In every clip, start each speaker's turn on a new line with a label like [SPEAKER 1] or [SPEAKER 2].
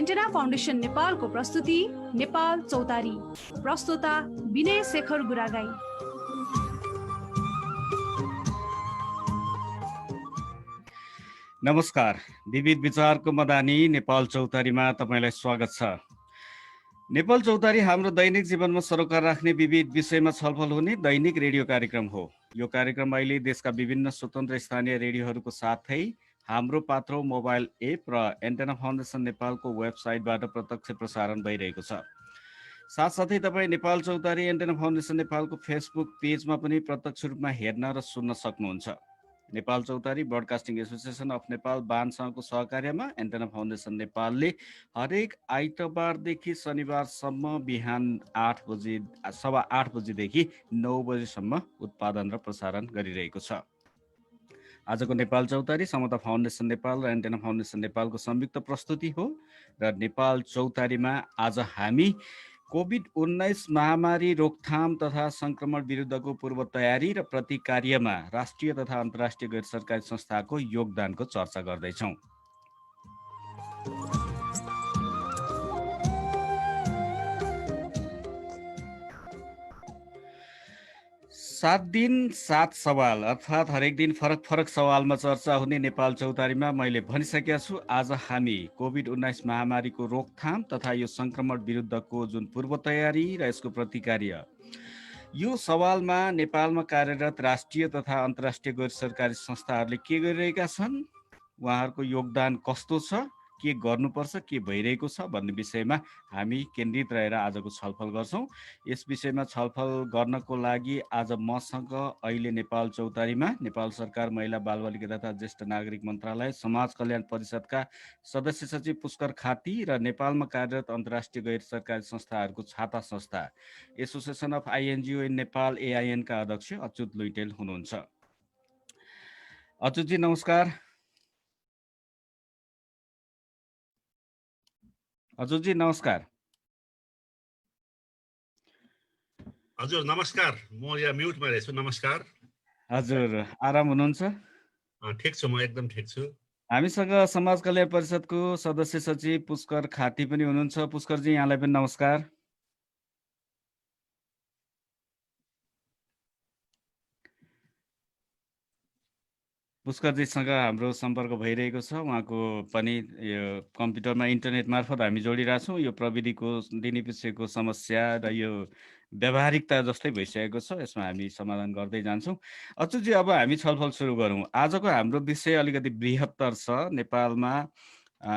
[SPEAKER 1] Antenna foundation नेपालको प्रस्तुति नेपाल चौतारी। प्रस्तोता विनय शेखर गुरागाई।
[SPEAKER 2] नमस्कार, विविध विचारको मदानी नेपाल चौतारीमा तपाईलाई स्वागत छ। नेपाल चौतारी हाम्रो दैनिक जीवनमा सरोकार राख्ने विविध विषयमा छलफल हुने दैनिक रेडियो कार्यक्रम हो। यो कार्यक्रम अहिले देशका विभिन्न स्वतन्त्र स्थानीय रेडियोहरूको साथै हाम्रो पात्रो मोबाइल एप र एन्टेना फाउन्डेसन नेपालको वेबसाइटबाट प्रत्यक्ष प्रसारण भइरहेको छ। साथसाथै तपाईँ नेपाल चौतारी एन्टेना फाउन्डेसन नेपालको फेसबुक पेजमा पनि प्रत्यक्ष रूपमा हेर्न र सुन्न सक्नुहुन्छ। नेपाल चौतारी ब्रोडकास्टिङ एसोसिएसन अफ नेपाल बानसँगको सहकार्यमा एन्टेना फाउन्डेसन नेपालले हरेक आइतबारदेखि शनिबारसम्म बिहान 8 बजेदेखि 9 बजेसम्म उत्पादन र प्रसारण गरिरहेको छ। आजको नेपाल चौतारी समता फाउन्डेसन नेपाल र एन्टेना फाउन्डेसन नेपालको संयुक्त प्रस्तुति हो र नेपाल चौतारीमा आज हामी कोभिड-19 महामारी रोकथाम तथा संक्रमण विरुद्धको पूर्व तयारी र प्रतिकार्यमा राष्ट्रिय तथा अन्तर्राष्ट्रिय गैर सरकारी संस्थाको योगदानको चर्चा गर्दैछौँ। 7 दिन 7 सवाल अर्थात् हरेक दिन फरक फरक सवालमा चर्चा हुने नेपाल चौतारीमा मैले भनिसकेका छु, आज हामी कोभिड-19 महामारीको रोकथाम तथा यो संक्रमण विरुद्धको जुन पूर्व तयारी र यसको प्रतिकार्य, यो सवालमा नेपालमा कार्यरत राष्ट्रिय तथा अन्तर्राष्ट्रिय गैर सरकारी संस्थाहरूले के गरिरहेका छन्, उहाँहरूको योगदान कस्तो छ, के गर्नुपर्छ, के भइरहेको छ भन्ने विषयमा हामी केन्द्रित रहेर आजको छलफल गर्छौँ। यस विषयमा छलफल गर्नको लागि आज मसँग अहिले नेपाल चौतारीमा नेपाल सरकार महिला बालबालिका तथा ज्येष्ठ नागरिक मन्त्रालय समाज कल्याण परिषदका सदस्य सचिव पुष्कर खाती र नेपालमा कार्यरत अन्तर्राष्ट्रिय गैर सरकारी संस्थाहरूको छाता संस्था association of INGO in Nepal AIN का अध्यक्ष अच्युत लुइटेल हुनुहुन्छ। अच्युतजी नमस्कार। अच्युतजी नमस्कार।
[SPEAKER 3] हजुर नमस्कार, म यहाँ म्युटमा रहेछु। नमस्कार। हजुर
[SPEAKER 2] आराम हुनुहुन्छ?
[SPEAKER 3] ठिक छु, म एकदम ठिक छु।
[SPEAKER 2] हामीसँग समाज कल्याण परिषदको सदस्य सचिव पुष्कर खाती पनि हुनुहुन्छ। पुष्करजी यहाँलाई पनि नमस्कार। पुष्करजीसँग हाम्रो सम्पर्क भइरहेको छ, उहाँको पनि यो कम्प्युटरमा इन्टरनेट मार्फत हामी जोडिरहेछौँ। यो प्रविधिको दिनैपिछेको समस्या र यो व्यावहारिकता जस्तै भइसकेको छ, यसमा हामी समाधान गर्दै जान्छौँ। अच्युतजी, अब हामी छलफल सुरु गरौँ। आजको हाम्रो विषय अलिकति बृहत्तर छ। नेपालमा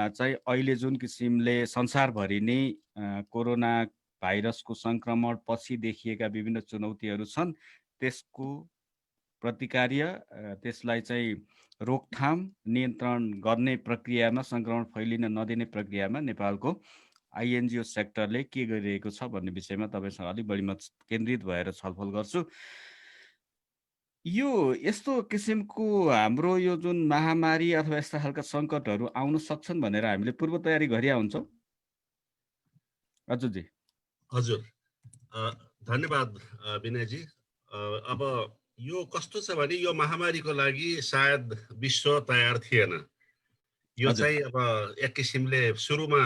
[SPEAKER 2] चाहिँ अहिले जुन किसिमले संसारभरि नै कोरोना भाइरसको सङ्क्रमण पछि देखिएका विभिन्न चुनौतीहरू छन्, त्यसको प्रतिकार्य, त्यसलाई चाहिँ रोकथाम नियन्त्रण गर्ने प्रक्रियामा, सङ्क्रमण फैलिन नदिने प्रक्रियामा नेपालको आइएनजिओ सेक्टरले के गरिरहेको छ भन्ने विषयमा तपाईँसँग अलिक बढी म केन्द्रित भएर छलफल गर्छु। यो यस्तो किसिमको हाम्रो यो जुन महामारी अथवा यस्ता खालका सङ्कटहरू आउन सक्छन् भनेर हामीले पूर्व तयारी गरिया हुन्छौँ? अच्युतजी।
[SPEAKER 3] हजुर, धन्यवाद विनयजी। अब यो कस्तो छ भने यो महामारीको लागि सायद विश्व तयार थिएन। यो चाहिँ अब एक किसिमले सुरुमा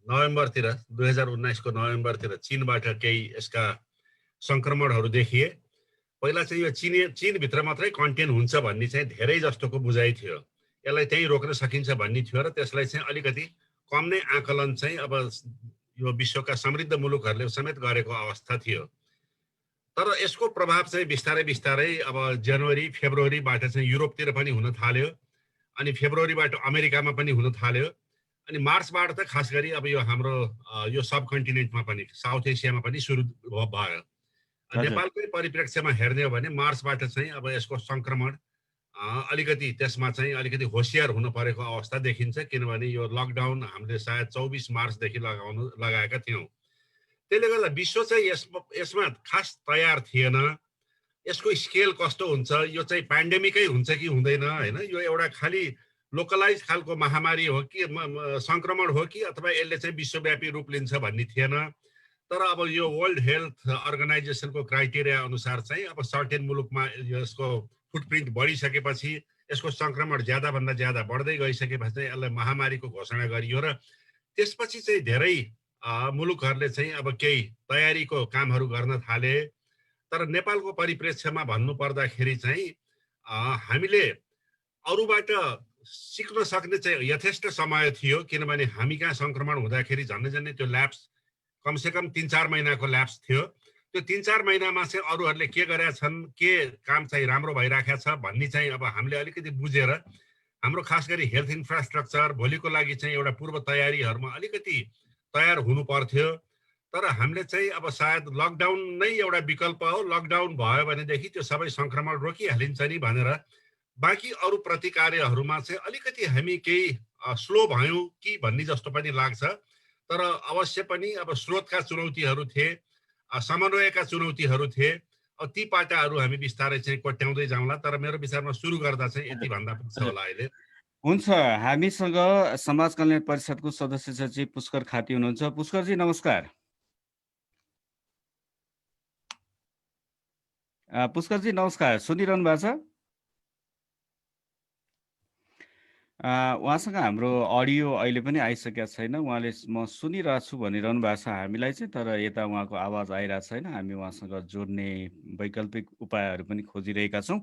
[SPEAKER 3] नोभेम्बरतिर 2019 को नोभेम्बरतिर चीनबाट केही यसका सङ्क्रमणहरू देखिए। पहिला चाहिँ यो चीनभित्र मात्रै कन्टेन हुन्छ भन्ने चाहिँ धेरै जस्तोको बुझाइ थियो। यसलाई त्यहीँ रोक्न सकिन्छ भन्ने थियो र त्यसलाई चाहिँ अलिकति कम नै आकलन चाहिँ अब यो विश्वका समृद्ध मुलुकहरूले समेत गरेको अवस्था थियो। तर यसको प्रभाव चाहिँ बिस्तारै बिस्तारै अब जनवरी फेब्रुअरीबाट चाहिँ युरोपतिर पनि हुन थाल्यो, अनि फेब्रुअरीबाट अमेरिकामा पनि हुन थाल्यो, अनि मार्चबाट त खास गरी अब यो हाम्रो यो सब कन्टिनेन्टमा पनि साउथ एसियामा पनि सुरु भयो। नेपालकै परिप्रेक्ष्यमा हेर्ने हो भने मार्चबाट चाहिँ अब यसको सङ्क्रमण अलिकति त्यसमा चाहिँ अलिकति होसियार हुनु परेको अवस्था देखिन्छ, किनभने यो लकडाउन हामीले सायद 24 मार्चदेखि लगाएका थियौँ। त्यसले गर्दा विश्व चाहिँ यसमा खास तयार थिएन। यसको स्केल कस्तो हुन्छ, यो चाहिँ पेन्डेमिकै हुन्छ कि हुँदैन, होइन, यो एउटा खालि लोकलाइज खालको महामारी हो कि सङ्क्रमण हो कि अथवा यसले चाहिँ विश्वव्यापी रूप लिन्छ भन्ने थिएन। तर अब यो वर्ल्ड हेल्थ अर्गनाइजेसनको क्राइटेरिया अनुसार चाहिँ अब सर्टेन मुलुकमा यसको फुटप्रिन्ट बढिसकेपछि, यसको सङ्क्रमण ज्यादाभन्दा ज्यादा बढ्दै गइसकेपछि चाहिँ यसलाई महामारीको घोषणा गरियो र त्यसपछि चाहिँ धेरै मुलुकहरूले चाहिँ अब केही तयारीको कामहरू गर्न थाले। तर नेपालको परिप्रेक्ष्यमा भन्नु पर्दाखेरि चाहिँ हामीले अरूबाट सिक्न सक्ने चाहिँ यथेष्ट समय थियो, किनभने हामी कहाँ संक्रमण हुँदाखेरि झन्डै त्यो ल्याप्स कमसेकम 3-4 महिनाको ल्याप्स थियो। त्यो 3-4 महिनामा चाहिँ अरूहरूले के गरेका छन्, के काम चाहिँ राम्रो भइराखेको छ भन्ने चाहिँ अब हामीले अलिकति बुझेर हाम्रो खास गरी हेल्थ इन्फ्रास्ट्रक्चर भोलिको लागि चाहिँ एउटा पूर्व तयारीहरूमा अलिकति तयार हुनु पर्थ्यो। तर हामीले चाहिँ अब सायद लकडाउन नै एउटा विकल्प हो, लकडाउन भयो भनेदेखि त्यो सबै संक्रमण रोकिहालिन्छ नि भनेर बाँकी अरू प्रतिकार्यहरूमा चाहिँ अलिकति हामी केही स्लो भयौँ कि भन्ने जस्तो पनि लाग्छ। तर अवश्य पनि अब स्रोतका चुनौतीहरू थिए, समन्वयका चुनौतीहरू थिए। ती पाटाहरू हामी बिस्तारै चाहिँ कोट्याउँदै जाउँला। तर मेरो विचारमा सुरु गर्दा चाहिँ यति भन्दा पुग्छ होला अहिले।
[SPEAKER 2] हुन्छ, हामीसँग समाज कल्याण परिषदको सदस्य सचिव पुष्कर खाती हुनुहुन्छ। पुष्करजी नमस्कार। पुष्करजी नमस्कार, सुनिरहनु भएको छ? उहाँसँग हाम्रो अडियो अहिले पनि आइसकेको छैन। उहाँले म सुनिरहेको छु भनिरहनु भएको छ हामीलाई चाहिँ, तर यता उहाँको आवाज आइरहेको छैन। हामी उहाँसँग जोड्ने वैकल्पिक उपायहरू पनि खोजिरहेका छौँ।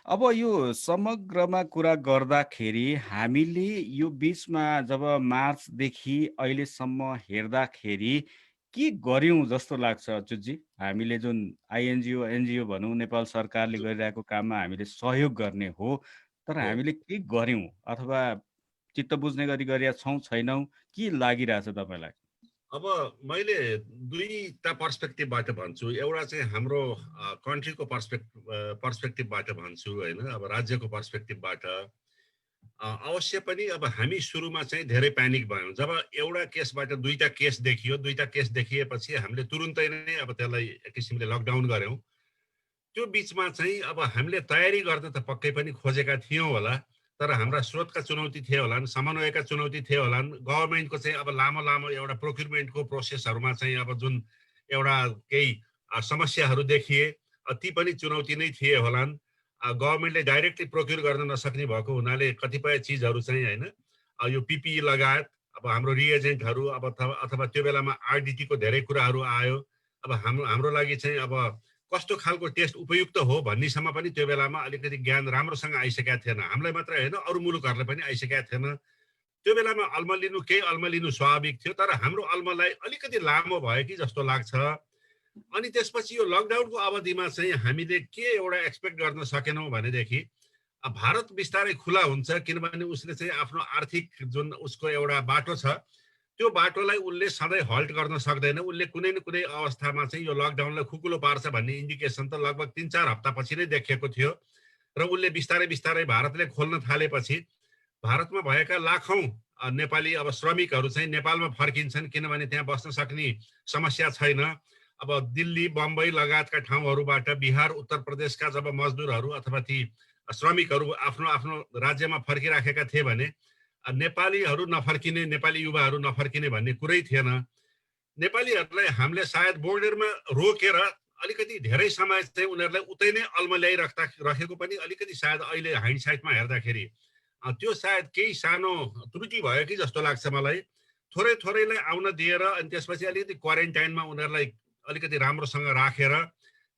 [SPEAKER 2] अब यो समग्रमा कुरा गर्दाखेरि हामीले यो बिचमा जब मार्चदेखि अहिलेसम्म हेर्दाखेरि के गर्यौँ जस्तो लाग्छ अच्युतजी? हामीले जुन आइएनजिओ एनजिओ भनौँ, नेपाल सरकारले गरिरहेको काममा हामीले सहयोग गर्ने हो, तर हामीले के गर्यौँ अथवा चित्त बुझ्ने गरी गरेका छौँ छैनौँ, के लागिरहेछ तपाईँलाई?
[SPEAKER 3] अब मैले दुईटा पर्सपेक्टिभबाट भन्छु। एउटा चाहिँ हाम्रो कन्ट्रीको पर्सपेक्टिभबाट भन्छु होइन, अब राज्यको पर्सपेक्टिभबाट। अवश्य पनि अब हामी सुरुमा चाहिँ धेरै प्यानिक भयौँ। जब एउटा केसबाट दुईटा केस देखियो, दुईटा केस देखिएपछि हामीले तुरुन्तै नै अब त्यसलाई एक किसिमले लकडाउन गऱ्यौँ। त्यो बिचमा चाहिँ अब हामीले तयारी गर्न त पक्कै पनि खोजेका थियौँ होला, तर हाम्रा स्रोतका चुनौती थिए होलान्, समन्वयका चुनौती थिए होलान्, गभर्मेन्टको चाहिँ अब लामो एउटा प्रोक्युरमेन्टको प्रोसेसहरूमा चाहिँ अब जुन एउटा केही समस्याहरू देखिए, ती पनि चुनौती नै थिए होलान्। गभर्मेन्टले डाइरेक्टली प्रोक्युर गर्न नसक्ने भएको हुनाले कतिपय चिजहरू चाहिँ होइन, यो पिपिई लगायत अब हाम्रो रिएजेन्टहरू अब अथवा त्यो बेलामा आरडिटीको धेरै कुराहरू आयो। अब हाम्रो लागि चाहिँ अब कस्तो खालको टेस्ट उपयुक्त हो भन्नेसम्म पनि त्यो बेलामा अलिकति ज्ञान राम्रोसँग आइसकेका थिएन। हामीलाई मात्रै होइन, अरू मुलुकहरूलाई पनि आइसकेका थिएन। त्यो बेलामा अल्मलिनु स्वाभाविक थियो, तर हाम्रो अल्मलाई अलिकति लामो भयो कि जस्तो लाग्छ। अनि त्यसपछि यो लकडाउनको अवधिमा चाहिँ हामीले के एउटा एक्सपेक्ट गर्न सकेनौँ भनेदेखि भारत बिस्तारै खुला हुन्छ, किनभने उसले चाहिँ आफ्नो आर्थिक जुन उसको एउटा बाटो छ, त्यो बाटोलाई उसले सधैँ हल्ट गर्न सक्दैन। उसले कुनै न कुनै अवस्थामा चाहिँ यो लकडाउनलाई खुकुलो पार्छ भन्ने इन्डिकेसन त लगभग 3-4 हप्तापछि नै देखिएको थियो। र उसले बिस्तारै भारतले खोल्न थालेपछि भारतमा भएका लाखौँ नेपाली अब श्रमिकहरू चाहिँ नेपालमा फर्किन्छन्, किनभने त्यहाँ बस्न सक्ने समस्या छैन। अब दिल्ली, बम्बई लगायतका ठाउँहरूबाट बिहार, उत्तर प्रदेशका जब मजदुरहरू अथवा ती श्रमिकहरू आफ्नो आफ्नो राज्यमा फर्किराखेका थिए भने नेपालीहरू नफर्किने, नेपाली युवाहरू नफर्किने भन्ने कुरै थिएन। नेपालीहरूलाई हामीले सायद बोर्डरमा रोकेर अलिकति धेरै समय चाहिँ उनीहरूलाई उतै नै अल्मल्याइराखेको पनि अलिकति सायद अहिले हाइन्डसाइटमा हेर्दाखेरि त्यो सायद केही सानो त्रुटि भयो कि जस्तो लाग्छ मलाई। थोरैलाई आउन दिएर अनि त्यसपछि अलिकति क्वारेन्टाइनमा उनीहरूलाई अलिकति राम्रोसँग राखेर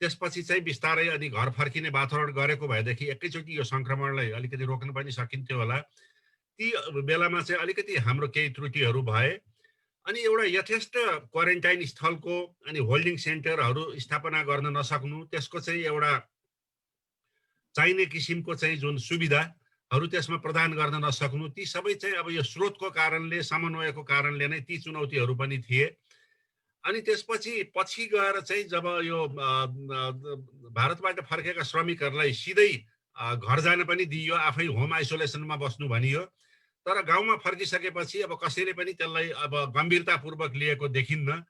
[SPEAKER 3] त्यसपछि चाहिँ बिस्तारै अनि घर फर्किने वातावरण गरेको भएदेखि एकैचोटि यो संक्रमणलाई अलिकति रोक्न पनि सकिन्थ्यो होला। ती बेलामा चाहिँ अलिकति हाम्रो केही त्रुटिहरू भए। अनि एउटा यथेष्ट क्वारेन्टाइन स्थलको अनि होल्डिङ सेन्टरहरू स्थापना गर्न नसक्नु, त्यसको चाहिँ एउटा चाहिने किसिमको चाहिँ जुन सुविधाहरू त्यसमा प्रदान गर्न नसक्नु, ती सबै चाहिँ अब यो स्रोतको कारणले, समन्वयको कारणले नै ती चुनौतीहरू पनि थिए। अनि पछि गएर चाहिँ जब यो भारतबाट फर्केका श्रमिकहरूलाई सिधै घर जान पनि दिइयो, आफै होम आइसोलेसनमा बस्नु भनियो। तर गाउँमा फर्किसकेपछि अब कसैले पनि त्यसलाई अब गम्भीरतापूर्वक लिएको देखिन्न।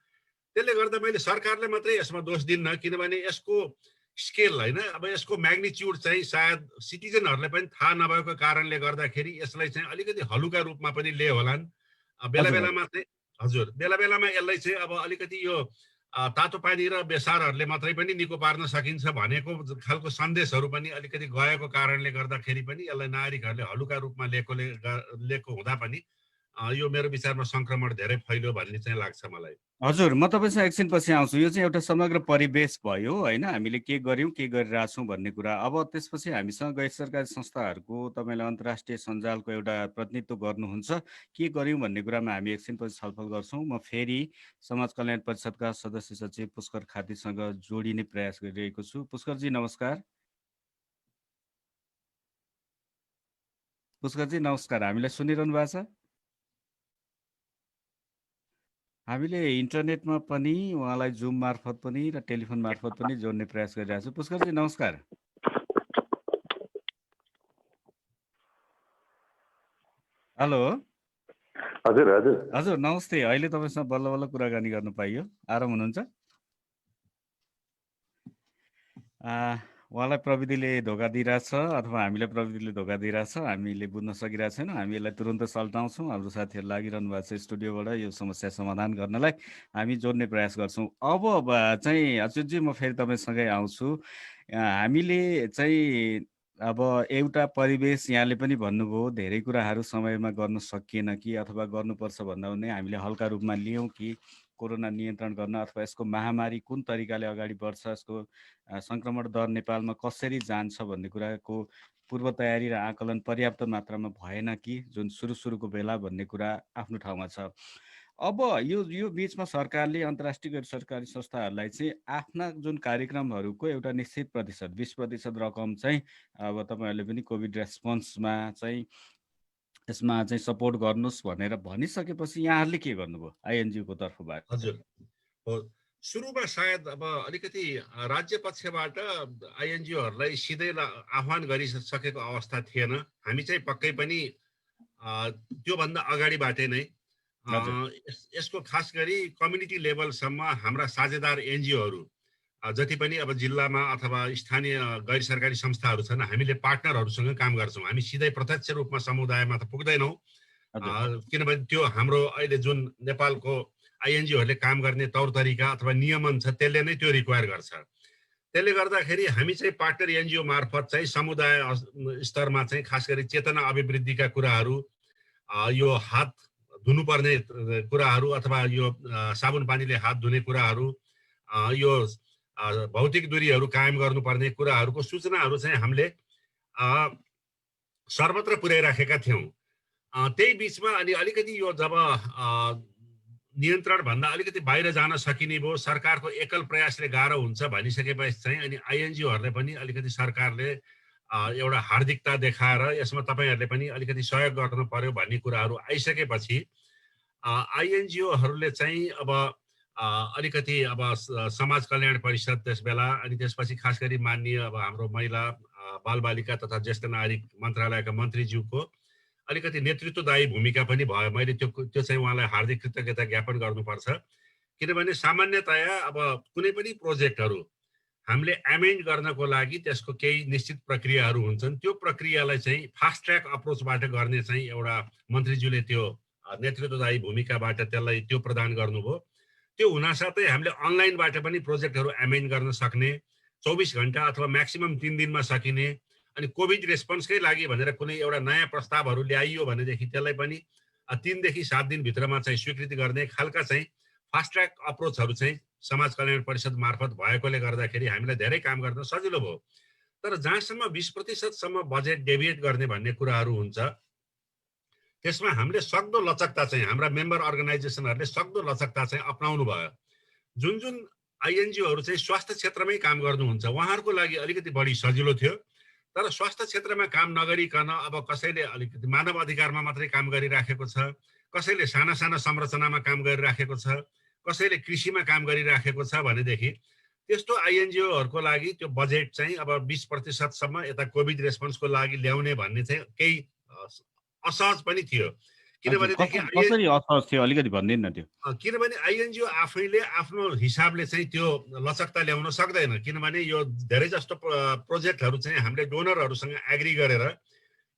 [SPEAKER 3] त्यसले गर्दा मैले सरकारले मात्रै यसमा दोष दिन्न, किनभने यसको स्केल होइन, अब यसको म्याग्निच्युड चाहिँ सायद सिटिजनहरूले पनि थाहा नभएको कारणले गर्दाखेरि यसलाई चाहिँ अलिकति हलुका रूपमा पनि लिए होलान्। बेलामा चाहिँ बेलामा यसलाई चाहिँ अब अलिकति यो तातो पानी र बेसारहरूले मात्रै पनि निको पार्न सकिन्छ भनेको खालको सन्देशहरू पनि अलिकति गएको कारणले गर्दाखेरि पनि यसलाई नागरिकहरूले हलुका रूपमा लिएको हुँदा पनि यो मेरो विचारमा संक्रमण धेरै फैल्यो भन्ने चाहिँ लाग्छ मलाई।
[SPEAKER 2] हजुर, म तपाईँसँग एकछिनपछि आउँछु। यो चाहिँ एउटा समग्र परिवेश भयो होइन, हामीले के गर्यौँ के गरिरहेछौँ भन्ने कुरा। अब त्यसपछि हामीसँग गैर सरकारी संस्थाहरूको तपाईँले अन्तर्राष्ट्रिय सञ्जालको एउटा प्रतिनिधित्व गर्नुहुन्छ, के गर्यौँ भन्ने कुरामा हामी एकछिनपछि छलफल गर्छौँ। म फेरि समाज कल्याण परिषदका सदस्य सचिव पुष्कर खातीसँग जोडिने प्रयास गरिरहेको छु। पुष्करजी नमस्कार। पुष्करजी नमस्कार, हामीलाई सुनिरहनु भएको छ? हामीले इन्टरनेटमा पनि उहाँलाई जुम मार्फत पनि र टेलिफोन मार्फत पनि जोड्ने प्रयास गरिरहेको छु। पुष्करजी नमस्कार। हेलो
[SPEAKER 4] हजुर हजुर
[SPEAKER 2] हजुर नमस्ते। अहिले तपाईँसँग बल्ल बल्ल कुराकानी गर्न पाइयो। आराम हुनुहुन्छ? उहाँलाई प्रविधिले धोका दिइरहेछ अथवा हामीलाई प्रविधिले धोका दिइरहेछ, हामीले बुझ्न सकिरहेको छैनौँ। हामी यसलाई तुरन्त सल्टाउँछौँ। हाम्रो साथीहरू लागिरहनु भएको छ स्टुडियोबाट यो समस्या समाधान गर्नलाई। हामी जोड्ने प्रयास गर्छौँ। अब चाहिँ अच्युतजी म फेरि तपाईँसँगै आउँछु। हामीले चाहिँ अब एउटा परिवेश यहाँले पनि भन्नुभयो, धेरै कुराहरू समयमा गर्न सकिएन कि अथवा गर्नुपर्छ भन्दा पनि हामीले हल्का रूपमा लियौँ कि कोरोना नियन्त्रण गर्न अथवा यसको महामारी कुन तरिकाले अगाडि बढ्छ, यसको सङ्क्रमण दर नेपालमा कसरी जान्छ भन्ने कुराको पूर्व तयारी र आकलन पर्याप्त मात्रामा भएन कि जुन सुरुको बेला भन्ने कुरा आफ्नो ठाउँमा छ। अब यो बिचमा सरकारले अन्तर्राष्ट्रिय गैर सरकारी संस्थाहरूलाई चाहिँ आफ्ना जुन कार्यक्रमहरूको एउटा निश्चित प्रतिशत 20% रकम चाहिँ अब तपाईँहरूले पनि कोभिड रेस्पोन्समा चाहिँ यसमा चाहिँ सपोर्ट गर्नुहोस् भनेर भनिसकेपछि यहाँहरूले के गर्नुभयो आइएनजिओको तर्फबाट?
[SPEAKER 3] हजुर हो, सुरुमा सायद अब अलिकति राज्य पक्षबाट आइएनजिओहरूलाई सिधै आह्वान गरिसकेको अवस्था थिएन। हामी चाहिँ पक्कै पनि त्योभन्दा अगाडिबाटै नै यसको खास गरी कम्युनिटी लेभलसम्म हाम्रा साझेदार एनजिओहरू जति पनि अब जिल्लामा अथवा स्थानीय गैर सरकारी संस्थाहरू छन्, हामीले पार्टनरहरूसँग काम गर्छौँ। हामी सिधै प्रत्यक्ष रूपमा समुदायमा त पुग्दैनौँ, किनभने त्यो हाम्रो अहिले जुन नेपालको आइएनजिओहरूले काम गर्ने तौर तरिका अथवा नियमन छ त्यसले नै त्यो रिक्वायर गर्छ। त्यसले गर्दाखेरि हामी चाहिँ पार्टनर एनजिओ मार्फत चाहिँ समुदाय स्तरमा चाहिँ खास गरी चेतना अभिवृद्धिका कुराहरू, यो हात धुनुपर्ने कुराहरू अथवा यो साबुन पानीले हात धुने कुराहरू, यो भौतिक दूरीहरू कायम गर्नुपर्ने कुराहरूको सूचनाहरू चाहिँ हामीले सर्वत्र पुर्याइराखेका थियौँ। त्यही बिचमा अनि अलिकति यो जब नियन्त्रण भन्दा अलिकति बाहिर जान सकिने भयो, सरकारको एकल प्रयासले गाह्रो हुन्छ भनिसकेपछि चाहिँ अनि आइएनजिओहरूले पनि अलिकति सरकारले एउटा हार्दिकता देखाएर यसमा तपाईँहरूले पनि अलिकति सहयोग गर्नु पर्यो भन्ने कुराहरू आइसकेपछि आइएनजिओहरूले चाहिँ अब अलिकति अब समाज कल्याण परिषद त्यस बेला अनि त्यसपछि खास गरी माननीय अब हाम्रो महिला बालबालिका तथा ज्येष्ठ नागरिक मन्त्रालयका मन्त्रीज्यूको अलिकति नेतृत्वदायी भूमिका पनि भयो। मैले त्यो चाहिँ उहाँलाई हार्दिक कृतज्ञता ज्ञापन गर्नुपर्छ, किनभने सामान्यतया अब कुनै पनि प्रोजेक्टहरू हामीले एमेन्ड गर्नको लागि त्यसको केही निश्चित प्रक्रियाहरू हुन्छन्। त्यो प्रक्रियालाई चाहिँ फास्ट ट्र्याक अप्रोचबाट गर्ने चाहिँ एउटा मन्त्रीज्यूले त्यो नेतृत्वदायी भूमिकाबाट त्यसलाई त्यो प्रदान गर्नुभयो। त्यो हुनासाथै हामीले अनलाइनबाट पनि प्रोजेक्टहरू एमेन्ड गर्न सक्ने, 24 घण्टा अथवा म्याक्सिमम 3 दिनमा सकिने, अनि कोभिड रेस्पोन्सकै लागि भनेर कुनै एउटा नयाँ प्रस्तावहरू ल्याइयो भनेदेखि त्यसलाई पनि 3 देखि 7 दिनभित्रमा चाहिँ स्वीकृति गर्ने खालका चाहिँ फास्ट ट्र्याक अप्रोचहरू चाहिँ समाज कल्याण परिषद मार्फत भएकोले गर्दाखेरि हामीलाई धेरै काम गर्न सजिलो भयो। तर जहाँसम्म 20%सम्म बजेट डेभिएट गर्ने भन्ने कुराहरू हुन्छ, त्यसमा हामीले सक्दो लचकता चाहिँ हाम्रा मेम्बर अर्गनाइजेसनहरूले सक्दो लचकता चाहिँ अपनाउनु भयो। जुन जुन आइएनजिओहरू चाहिँ स्वास्थ्य क्षेत्रमै काम गर्नुहुन्छ उहाँहरूको लागि अलिकति बढी सजिलो थियो। तर स्वास्थ्य क्षेत्रमा काम नगरिकन अब कसैले अलिकति मानव अधिकारमा मात्रै काम गरिराखेको छ, कसैले साना साना संरचनामा काम गरिराखेको छ, कसैले कृषिमा काम गरिराखेको छ भनेदेखि त्यस्तो आइएनजिओहरूको लागि त्यो बजेट चाहिँ अब 20%सम्म यता कोभिड रेस्पोन्सको लागि ल्याउने भन्ने चाहिँ केही असहज पनि थियो।
[SPEAKER 2] किनभने असहज थियो अलिकति भन्दिन न त्यो,
[SPEAKER 3] किनभने आइएनजिओ आफैले आफ्नो हिसाबले चाहिँ त्यो लचकता ल्याउन सक्दैन। किनभने यो धेरै जस्तो प्रोजेक्टहरू चाहिँ हामीले डोनरहरूसँग एग्री गरेर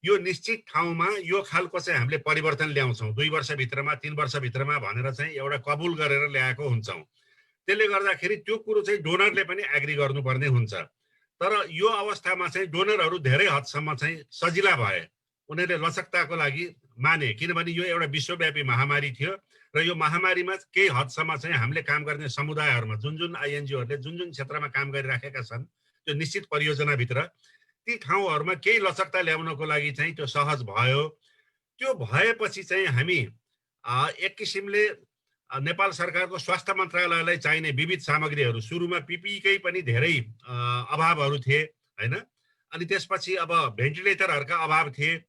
[SPEAKER 3] यो निश्चित ठाउँमा यो खालको चाहिँ हामीले परिवर्तन ल्याउँछौँ 2 वर्षभित्रमा 3 वर्षभित्रमा भनेर चाहिँ एउटा कबुल गरेर ल्याएको हुन्छौँ। त्यसले गर्दाखेरि त्यो कुरो चाहिँ डोनरले पनि एग्री गर्नुपर्ने हुन्छ। तर यो अवस्थामा चाहिँ डोनरहरू धेरै हदसम्म चाहिँ सजिला भए, उनीहरूले लचकताको लागि माने, किनभने यो एउटा विश्वव्यापी महामारी थियो र यो महामारीमा केही हदसम्म चाहिँ हामीले काम गर्ने समुदायहरूमा जुन आइएनजिओहरूले जुन क्षेत्रमा काम गरिराखेका छन् त्यो निश्चित परियोजनाभित्र ती ठाउँहरूमा केही लचकता ल्याउनको लागि चाहिँ त्यो सहज भयो। त्यो भएपछि चाहिँ हामी एक किसिमले नेपाल सरकारको स्वास्थ्य मन्त्रालयलाई चाहिने विविध सामग्रीहरू, सुरुमा पिपिईकै पनि धेरै अभावहरू थिए हैन, अनि त्यसपछि अब भेन्टिलेटरहरूका अभाव थिए।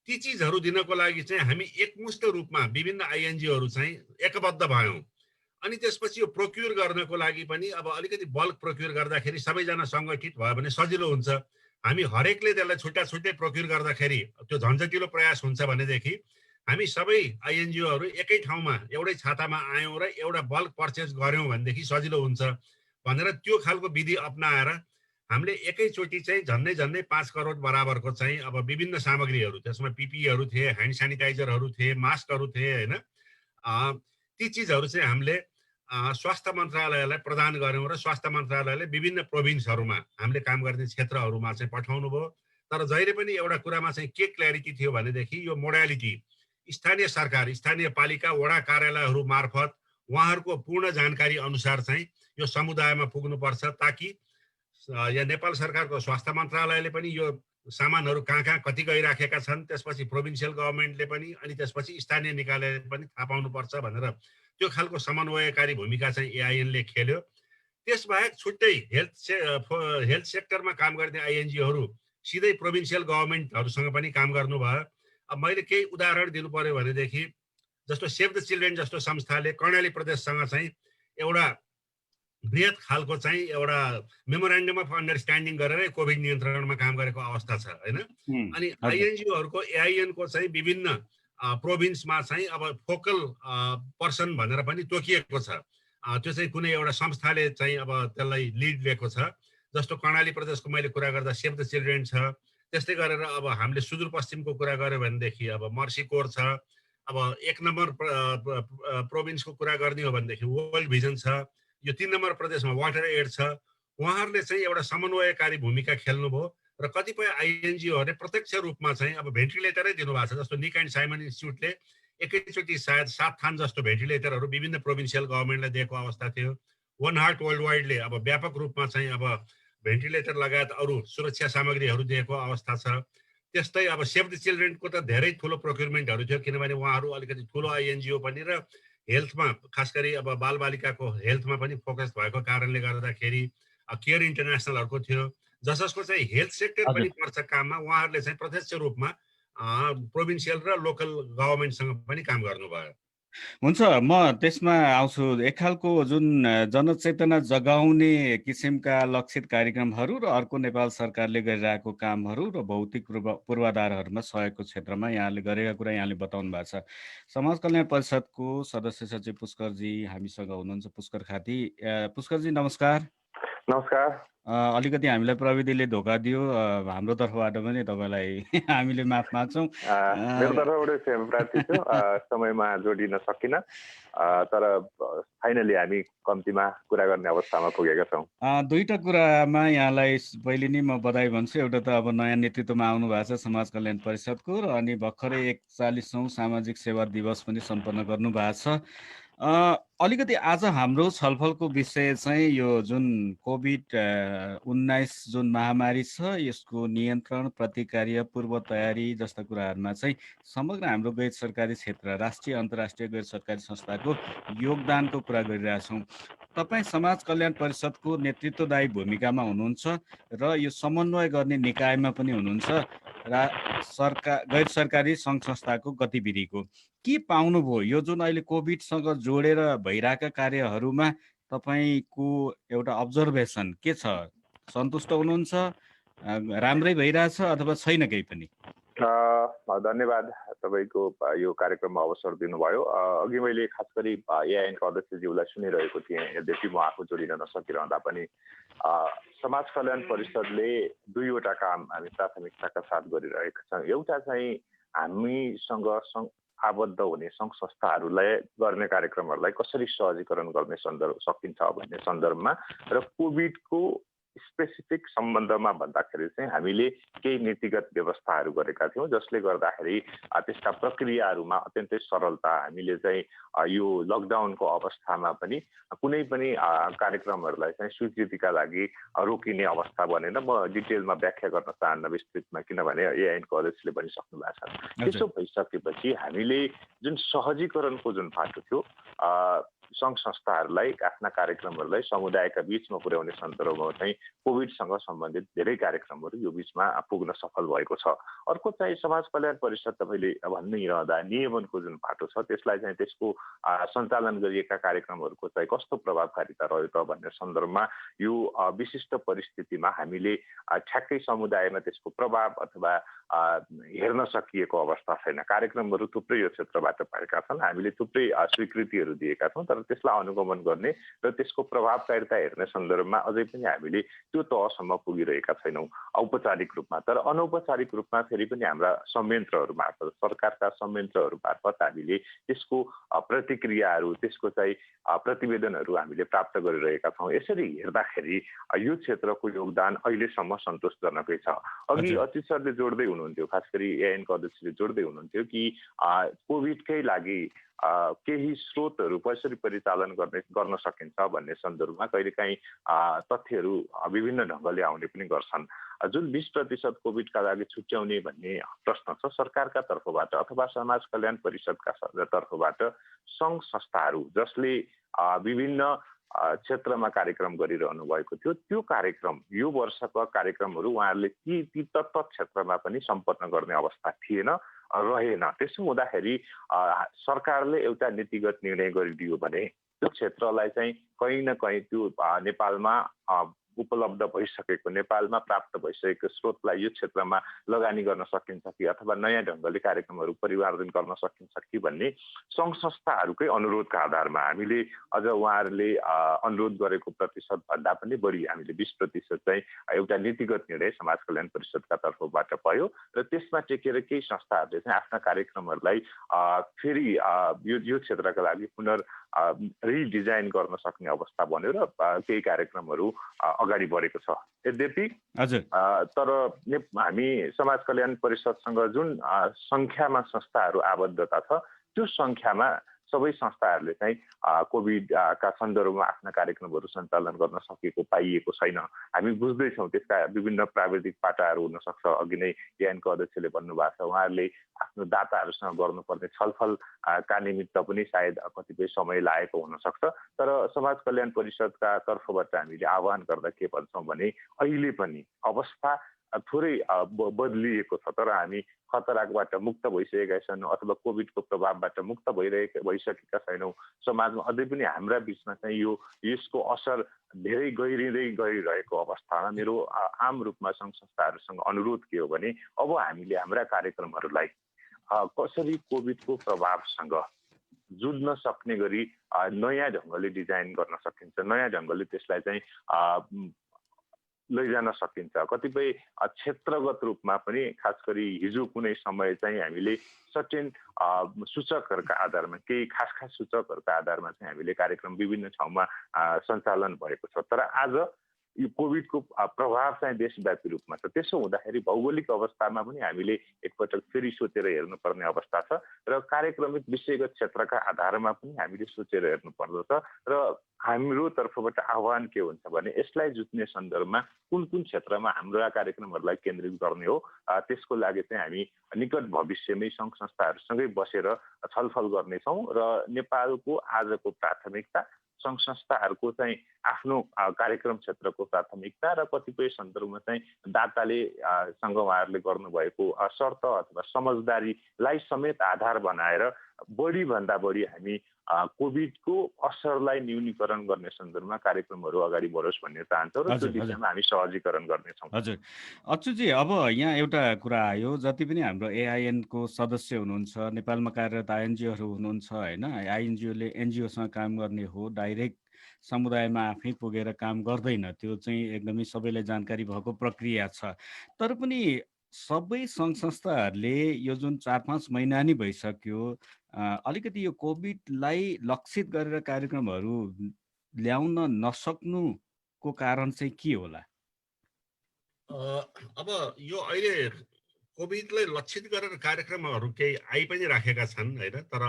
[SPEAKER 3] ती चिजहरू दिनको लागि चाहिँ हामी एकमुष्ट रूपमा विभिन्न आइएनजिओहरू चाहिँ एकबद्ध भयौँ। अनि त्यसपछि यो प्रोक्युर गर्नको लागि पनि अब अलिकति बल्क प्रोक्युर गर्दाखेरि सबैजना सङ्गठित भयो भने सजिलो हुन्छ। हामी हरेकले त्यसलाई छुट्टै प्रोक्युर गर्दाखेरि त्यो झन्झटिलो प्रयास हुन्छ भनेदेखि हामी सबै आइएनजिओहरू एकै ठाउँमा एउटै छातामा आयौँ र एउटा बल्क पर्चेज गऱ्यौँ भनेदेखि सजिलो हुन्छ भनेर त्यो खालको विधि अपनाएर हामीले एकैचोटि चाहिँ झन्डै 5 करोड बराबरको चाहिँ अब विभिन्न सामग्रीहरू, त्यसमा पिपिईहरू थिए, ह्यान्ड सेनिटाइजरहरू थिए, मास्कहरू थिए हैन, ती चिजहरू चाहिँ हामीले स्वास्थ्य मन्त्रालयलाई प्रदान गर्यौँ र स्वास्थ्य मन्त्रालयले विभिन्न प्रोभिन्सहरूमा हामीले काम गर्ने क्षेत्रहरूमा चाहिँ पठाउनु भयो। तर जहिले पनि एउटा कुरामा चाहिँ के क्ल्यारिटी थियो भनेदेखि यो मोडालिटी स्थानीय सरकार, स्थानीय पालिका, वडा कार्यालयहरू मार्फत उहाँहरूको पूर्ण जानकारी अनुसार चाहिँ यो समुदायमा पुग्नुपर्छ, ताकि या नेपाल सरकारको स्वास्थ्य मन्त्रालयले पनि यो सामानहरू कहाँ कति गइराखेका छन्, त्यसपछि प्रोभिन्सियल गभर्मेन्टले पनि, अनि त्यसपछि स्थानीय निकायले पनि थाहा पाउनुपर्छ भनेर त्यो खालको समन्वयकारी भूमिका चाहिँ एआइएनले खेल्यो। त्यसबाहेक छुट्टै हेल्थ सेक्टरमा काम गर्ने आइएनजिओहरू सिधै प्रोभिन्सियल गभर्मेन्टहरूसँग पनि काम गर्नुभयो। अब मैले केही उदाहरण दिनु पर्यो भनेदेखि जस्तो सेभ द चिल्ड्रेन जस्तो संस्थाले कर्णाली प्रदेशसँग चाहिँ एउटा बृहत खालको चाहिँ एउटा मेमोरेन्डम अफ अन्डरस्ट्यान्डिङ गरेर कोभिड नियन्त्रणमा काम गरेको अवस्था छ हैन। अनि आइएनजिओहरूको एआइएनको चाहिँ विभिन्न प्रोभिन्समा चाहिँ अब फोकल पर्सन भनेर पनि तोकिएको छ। त्यो चाहिँ कुनै एउटा संस्थाले चाहिँ अब त्यसलाई लिड लिएको छ। जस्तो कर्णाली प्रदेशको मैले कुरा गर्दा सेभ द चिल्ड्रेन छ। त्यस्तै गरेर अब हामीले सुदूरपश्चिमको कुरा गऱ्यो भनेदेखि अब मर्सी कोर छ। अब 1 नम्बर प्रोभिन्सको कुरा गर्ने हो भनेदेखि वर्ल्ड भिजन छ। यो 3 नम्बर प्रदेशमा वाटर एड छ। उहाँहरूले चाहिँ एउटा समन्वयकारी भूमिका खेल्नुभयो र कतिपय आइएनजिओहरूले प्रत्यक्ष रूपमा चाहिँ अब भेन्टिलेटरै दिनुभएको छ। जस्तो निक एन्ड साइमन इन्स्टिच्युटले एकैचोटि सायद 7 थान जस्तो भेन्टिलेटरहरू विभिन्न प्रोभिन्सियल गभर्मेन्टलाई दिएको अवस्था थियो। वन हार्ट वर्ल्ड वाइडले अब व्यापक रूपमा चाहिँ अब भेन्टिलेटर लगायत अरू सुरक्षा सामग्रीहरू दिएको अवस्था छ। त्यस्तै अब सेभ द चिल्ड्रेनको त धेरै ठुलो प्रोक्युरमेन्टहरू थियो, किनभने उहाँहरू अलिकति ठुलो आइएनजिओ पनि र हेल्थमा खास गरी अब बालबालिकाको हेल्थमा पनि फोकस भएको कारणले गर्दाखेरि केयर इन्टरनेसनलहरूको थियो, जसको चाहिँ हेल्थ सेक्टर पनि पर्छ काममा। उहाँहरूले चाहिँ प्रत्यक्ष रूपमा प्रोभिन्सियल र लोकल गभर्मेन्टसँग पनि काम गर्नुभयो।
[SPEAKER 2] हुन्छ, म त्यसमा आउँछु। एक खालको जुन जनचेतना जगाउने किसिमका लक्षित कार्यक्रमहरू र अर्को नेपाल सरकारले गरिरहेको कामहरू र भौतिक पूर्वाधारहरूमा सहयोगको क्षेत्रमा यहाँले गरेका कुरा यहाँले बताउनु भएको छ। समाज कल्याण परिषदको सदस्य सचिव पुष्करजी हामीसँग हुनुहुन्छ। पुष्कर खाती। पुष्करजी नमस्कार।
[SPEAKER 4] नमस्कार।
[SPEAKER 2] अलिकति हामीलाई प्रविधिले धोका दियो, हाम्रो तर्फबाट पनि तपाईँलाई हामीले माफ माग्छौँ।
[SPEAKER 4] मेरो तर्फबाट क्षमा प्रार्थी छु, समयमा जोडिन सकिन, तर फाइनली हामी कम्तीमा कुरा गर्ने अवस्थामा पुगेका छौँ।
[SPEAKER 2] दुईटा कुरामा यहाँलाई पहिले नै म बधाई भन्छु। एउटा त अब नयाँ नेतृत्वमा आउनु भएको छ समाज कल्याण परिषदको, र अनि भर्खरै 41औं सामाजिक सेवा दिवस पनि सम्पन्न गर्नु भएको छ। अलिकति आज हाम्रो छलफलको विषय चाहिँ यो जुन कोभिड-19 जुन महामारी छ यसको नियन्त्रण, प्रतिक्रिया, पूर्व तयारी जस्ता कुराहरूमा चाहिँ समग्र हाम्रो गैर सरकारी क्षेत्र, राष्ट्रिय अन्तर्राष्ट्रिय गैर सरकारी संस्थाको योगदानको कुरा गरिरहेछौँ। तपाईँ समाज कल्याण परिषदको नेतृत्वदायी भूमिकामा हुनुहुन्छ र यो समन्वय गर्ने निकायमा पनि हुनुहुन्छ गैर सरकारी सङ्घ संस्थाको गतिविधिको। के पाउनुभयो यो जुन अहिले कोभिडसँग जोडेर भइरहेका कार्यहरूमा तपाईँको एउटा अब्जर्भेसन के छ? सन्तुष्ट हुनुहुन्छ, राम्रै भइरहेछ अथवा छैन केही पनि?
[SPEAKER 4] धन्यवाद तपाईँको यो कार्यक्रममा अवसर दिनुभयो। अघि मैले खास गरी एआइएनको अध्यक्षज्यूलाई सुनिरहेको थिएँ, यद्यपि म आफू जोडिन नसकिरहँदा पनि समाज कल्याण परिषदले दुईवटा काम हामी प्राथमिकताका साथ गरिरहेका छौँ। एउटा चाहिँ हामीसँग आबद्ध हुने सङ्घ संस्थाहरूलाई गर्ने कार्यक्रमहरूलाई कसरी सहजीकरण गर्ने सकिन्छ भन्ने सन्दर्भमा र कोभिडको स्पेसिफिक सम्बन्धमा भन्दाखेरि चाहिँ हामीले केही नीतिगत व्यवस्थाहरू गरेका थियौँ, जसले गर्दाखेरि त्यसका प्रक्रियाहरूमा अत्यन्तै सरलता, हामीले चाहिँ यो लकडाउनको अवस्थामा पनि कुनै पनि कार्यक्रमहरूलाई चाहिँ स्वीकृतिका लागि रोकिने अवस्था बनेन। म डिटेलमा व्याख्या गर्न चाहन्न विस्तृतमा, किनभने एआइएनको अध्यक्षले भनिसक्नु भएको छ। त्यसो भइसकेपछि हामीले जुन सहजीकरणको जुन बाटो थियो, सङ्घ संस्थाहरूलाई आफ्ना कार्यक्रमहरूलाई समुदायका बिचमा पुर्याउने सन्दर्भमा चाहिँ कोभिडसँग सम्बन्धित धेरै कार्यक्रमहरू यो बिचमा पुग्न सफल भएको छ। अर्को चाहिँ समाज कल्याण परिषद, तपाईँले भनिरहँदा नियमनको जुन बाटो छ त्यसलाई चाहिँ त्यसको सञ्चालन गरिएका कार्यक्रमहरूको चाहिँ कस्तो प्रभावकारिता रह्यो त भन्ने सन्दर्भमा यो विशिष्ट परिस्थितिमा हामीले ठ्याक्कै समुदायमा त्यसको प्रभाव अथवा हेर्न सकिएको अवस्था छैन। कार्यक्रमहरू थुप्रै यो क्षेत्रबाट भएका छन्, हामीले थुप्रै स्वीकृतिहरू दिएका छौँ, तर त्यसलाई अनुगमन गर्ने र त्यसको प्रभावकारिता हेर्ने सन्दर्भमा अझै पनि हामीले त्यो तहसम्म पुगिरहेका छैनौँ औपचारिक रूपमा। तर अनौपचारिक रूपमा फेरि पनि हाम्रा संयन्त्रहरू मार्फत, सरकारका संयन्त्रहरू मार्फत हामीले त्यसको प्रतिक्रियाहरू, त्यसको चाहिँ प्रतिवेदनहरू हामीले प्राप्त गरिरहेका छौँ। यसरी हेर्दाखेरि यो क्षेत्रको योगदान अहिलेसम्म सन्तोषजनकै छ। अघि अच्युत सरले जोड्दै हुनुहुन्थ्यो, खास गरी एआइएनको अध्यक्षले जोड्दै हुनुहुन्थ्यो कि कोभिडकै लागि केही स्रोतहरू कसरी परिचालन गर्न सकिन्छ भन्ने सन्दर्भमा कहिलेकाहीँ तथ्यहरू विभिन्न ढङ्गले आउने पनि गर्छन्। जुन 20% कोभिडका लागि छुट्याउने भन्ने प्रश्न छ सरकारका तर्फबाट अथवा समाज कल्याण परिषदका तर्फबाट सङ्घ संस्थाहरू जसले विभिन्न क्षेत्रमा कार्यक्रम गरिरहनु भएको थियो, त्यो कार्यक्रम यो वर्षका कार्यक्रमहरू उहाँहरूले ती तत्त क्षेत्रमा पनि सम्पन्न गर्ने अवस्था थिएन, रहेन। त्यसो हुँदाखेरि सरकारले एउटा नीतिगत निर्णय गरिदियो भने त्यो क्षेत्रलाई चाहिँ कहीँ न कहीँ त्यो नेपालमा उपलब्ध भइसकेको, नेपालमा प्राप्त भइसकेको स्रोतलाई यो क्षेत्रमा लगानी गर्न सकिन्छ कि अथवा नयाँ ढङ्गले कार्यक्रमहरू परिमार्जन गर्न सकिन्छ कि भन्ने सङ्घ संस्थाहरूकै अनुरोधका आधारमा हामीले अझ उहाँहरूले अनुरोध गरेको प्रतिशत भन्दा पनि बढी हामीले 20% चाहिँ एउटा नीतिगत निर्णय समाज कल्याण परिषदका तर्फबाट भयो र त्यसमा टेकेर केही संस्थाहरूले चाहिँ आफ्ना कार्यक्रमहरूलाई फेरि यो क्षेत्रका लागि रिडिजाइन गर्न सक्ने अवस्था बन्यो र केही कार्यक्रमहरू अगाडि बढेको छ। यद्यपि तर हामी समाज कल्याण परिषदसँग जुन सङ्ख्यामा संस्थाहरू आबद्धता छ त्यो सङ्ख्यामा सबै संस्थाहरूले चाहिँ कोभिडका सन्दर्भमा आफ्ना कार्यक्रमहरू सञ्चालन गर्न सकेको पाइएको छैन। हामी बुझ्दैछौँ त्यसका विभिन्न प्राविधिक पाटाहरू हुनसक्छ। अघि नै एआइएनको अध्यक्षले भन्नुभएको छ उहाँहरूले आफ्नो दाताहरूसँग गर्नुपर्ने छलफलका निमित्त पनि सायद कतिपय समय लागेको हुनसक्छ। तर समाज कल्याण परिषदका तर्फबाट हामीले आह्वान गर्दा के भन्छौँ भने अहिले पनि अवस्था थोरै बदलिएको छ, तर हामी खतराबाट मुक्त भइसकेका छैनौँ अथवा कोभिडको प्रभावबाट मुक्त भइसकेका छैनौँ। समाजमा अझै पनि हाम्रा बिचमा चाहिँ यसको असर धेरै गहिरिँदै गइरहेको अवस्थामा मेरो आम रूपमा सङ्घ संस्थाहरूसँग अनुरोध के हो भने अब हामीले हाम्रा कार्यक्रमहरूलाई कसरी कोभिडको प्रभावसँग जुझ्न सक्ने गरी नयाँ ढङ्गले डिजाइन गर्न सकिन्छ, नयाँ ढङ्गले त्यसलाई चाहिँ लैजान सकिन्छ। कतिपय क्षेत्रगत रूपमा पनि खास गरी हिजो कुनै समय चाहिँ हामीले सर्टेन सूचकहरूका आधारमा केही खास सूचकहरूका आधारमा चाहिँ हामीले कार्यक्रम विभिन्न ठाउँमा सञ्चालन भएको छ। तर आज यो कोभिडको प्रभाव चाहिँ देशव्यापी रूपमा छ। त्यसो हुँदाखेरि भौगोलिक अवस्थामा पनि हामीले एकपटक फेरि सोचेर हेर्नुपर्ने अवस्था छ र कार्यक्रमिक विषयगत क्षेत्रका आधारमा पनि हामीले सोचेर हेर्नुपर्दछ। र हाम्रो तर्फबाट आह्वान के हुन्छ भने यसलाई जुट्ने सन्दर्भमा कुन क्षेत्रमा हाम्रा कार्यक्रमहरूलाई केन्द्रित गर्ने हो त्यसको लागि चाहिँ हामी निकट भविष्यमै सङ्घ संस्थाहरूसँगै बसेर छलफल गर्नेछौँ र नेपालको आजको प्राथमिकता सङ्घ संस्थाहरूको चाहिँ आफ्नो कार्यक्रम क्षेत्रको प्राथमिकता र कतिपय सन्दर्भमा चाहिँ दाताले सँग उहाँहरूले गर्नुभएको शर्त अथवा समझदारीलाई समेत आधार बनाएर बढीभन्दा बढी हामी कोभिडको असरलाई न्यूनीकरण गर्ने सन्दर्भमा कार्यक्रमहरू अगाडि बढोस् भन्ने चाहन्छौँ र त्यो दिशामा हामी सहजीकरण गर्नेछौँ।
[SPEAKER 2] हजुर अच्युतजी, अब यहाँ एउटा कुरा आयो, जति पनि हाम्रो एआइएनको सदस्य हुनुहुन्छ, नेपालमा कार्यरत आइएनजिओहरू हुनुहुन्छ होइन, आइएनजिओले एनजिओसँग काम गर्ने हो, डाइरेक्ट समुदायमा आफै पुगेर काम गर्दैन, त्यो चाहिँ एकदमै सबैलाई जानकारी भएको प्रक्रिया छ। तर पनि सबै सङ्घ संस्थाहरूले यो जुन 4-5 महिना नै भइसक्यो अलिकति यो कोभिडलाई लक्षित गरेर कार्यक्रमहरू ल्याउन नसक्नुको कारण चाहिँ के होला?
[SPEAKER 3] अब यो अहिले कोभिडलाई लक्षित गरेर कार्यक्रमहरू केही आइ पनि राखेका छन् होइन, तर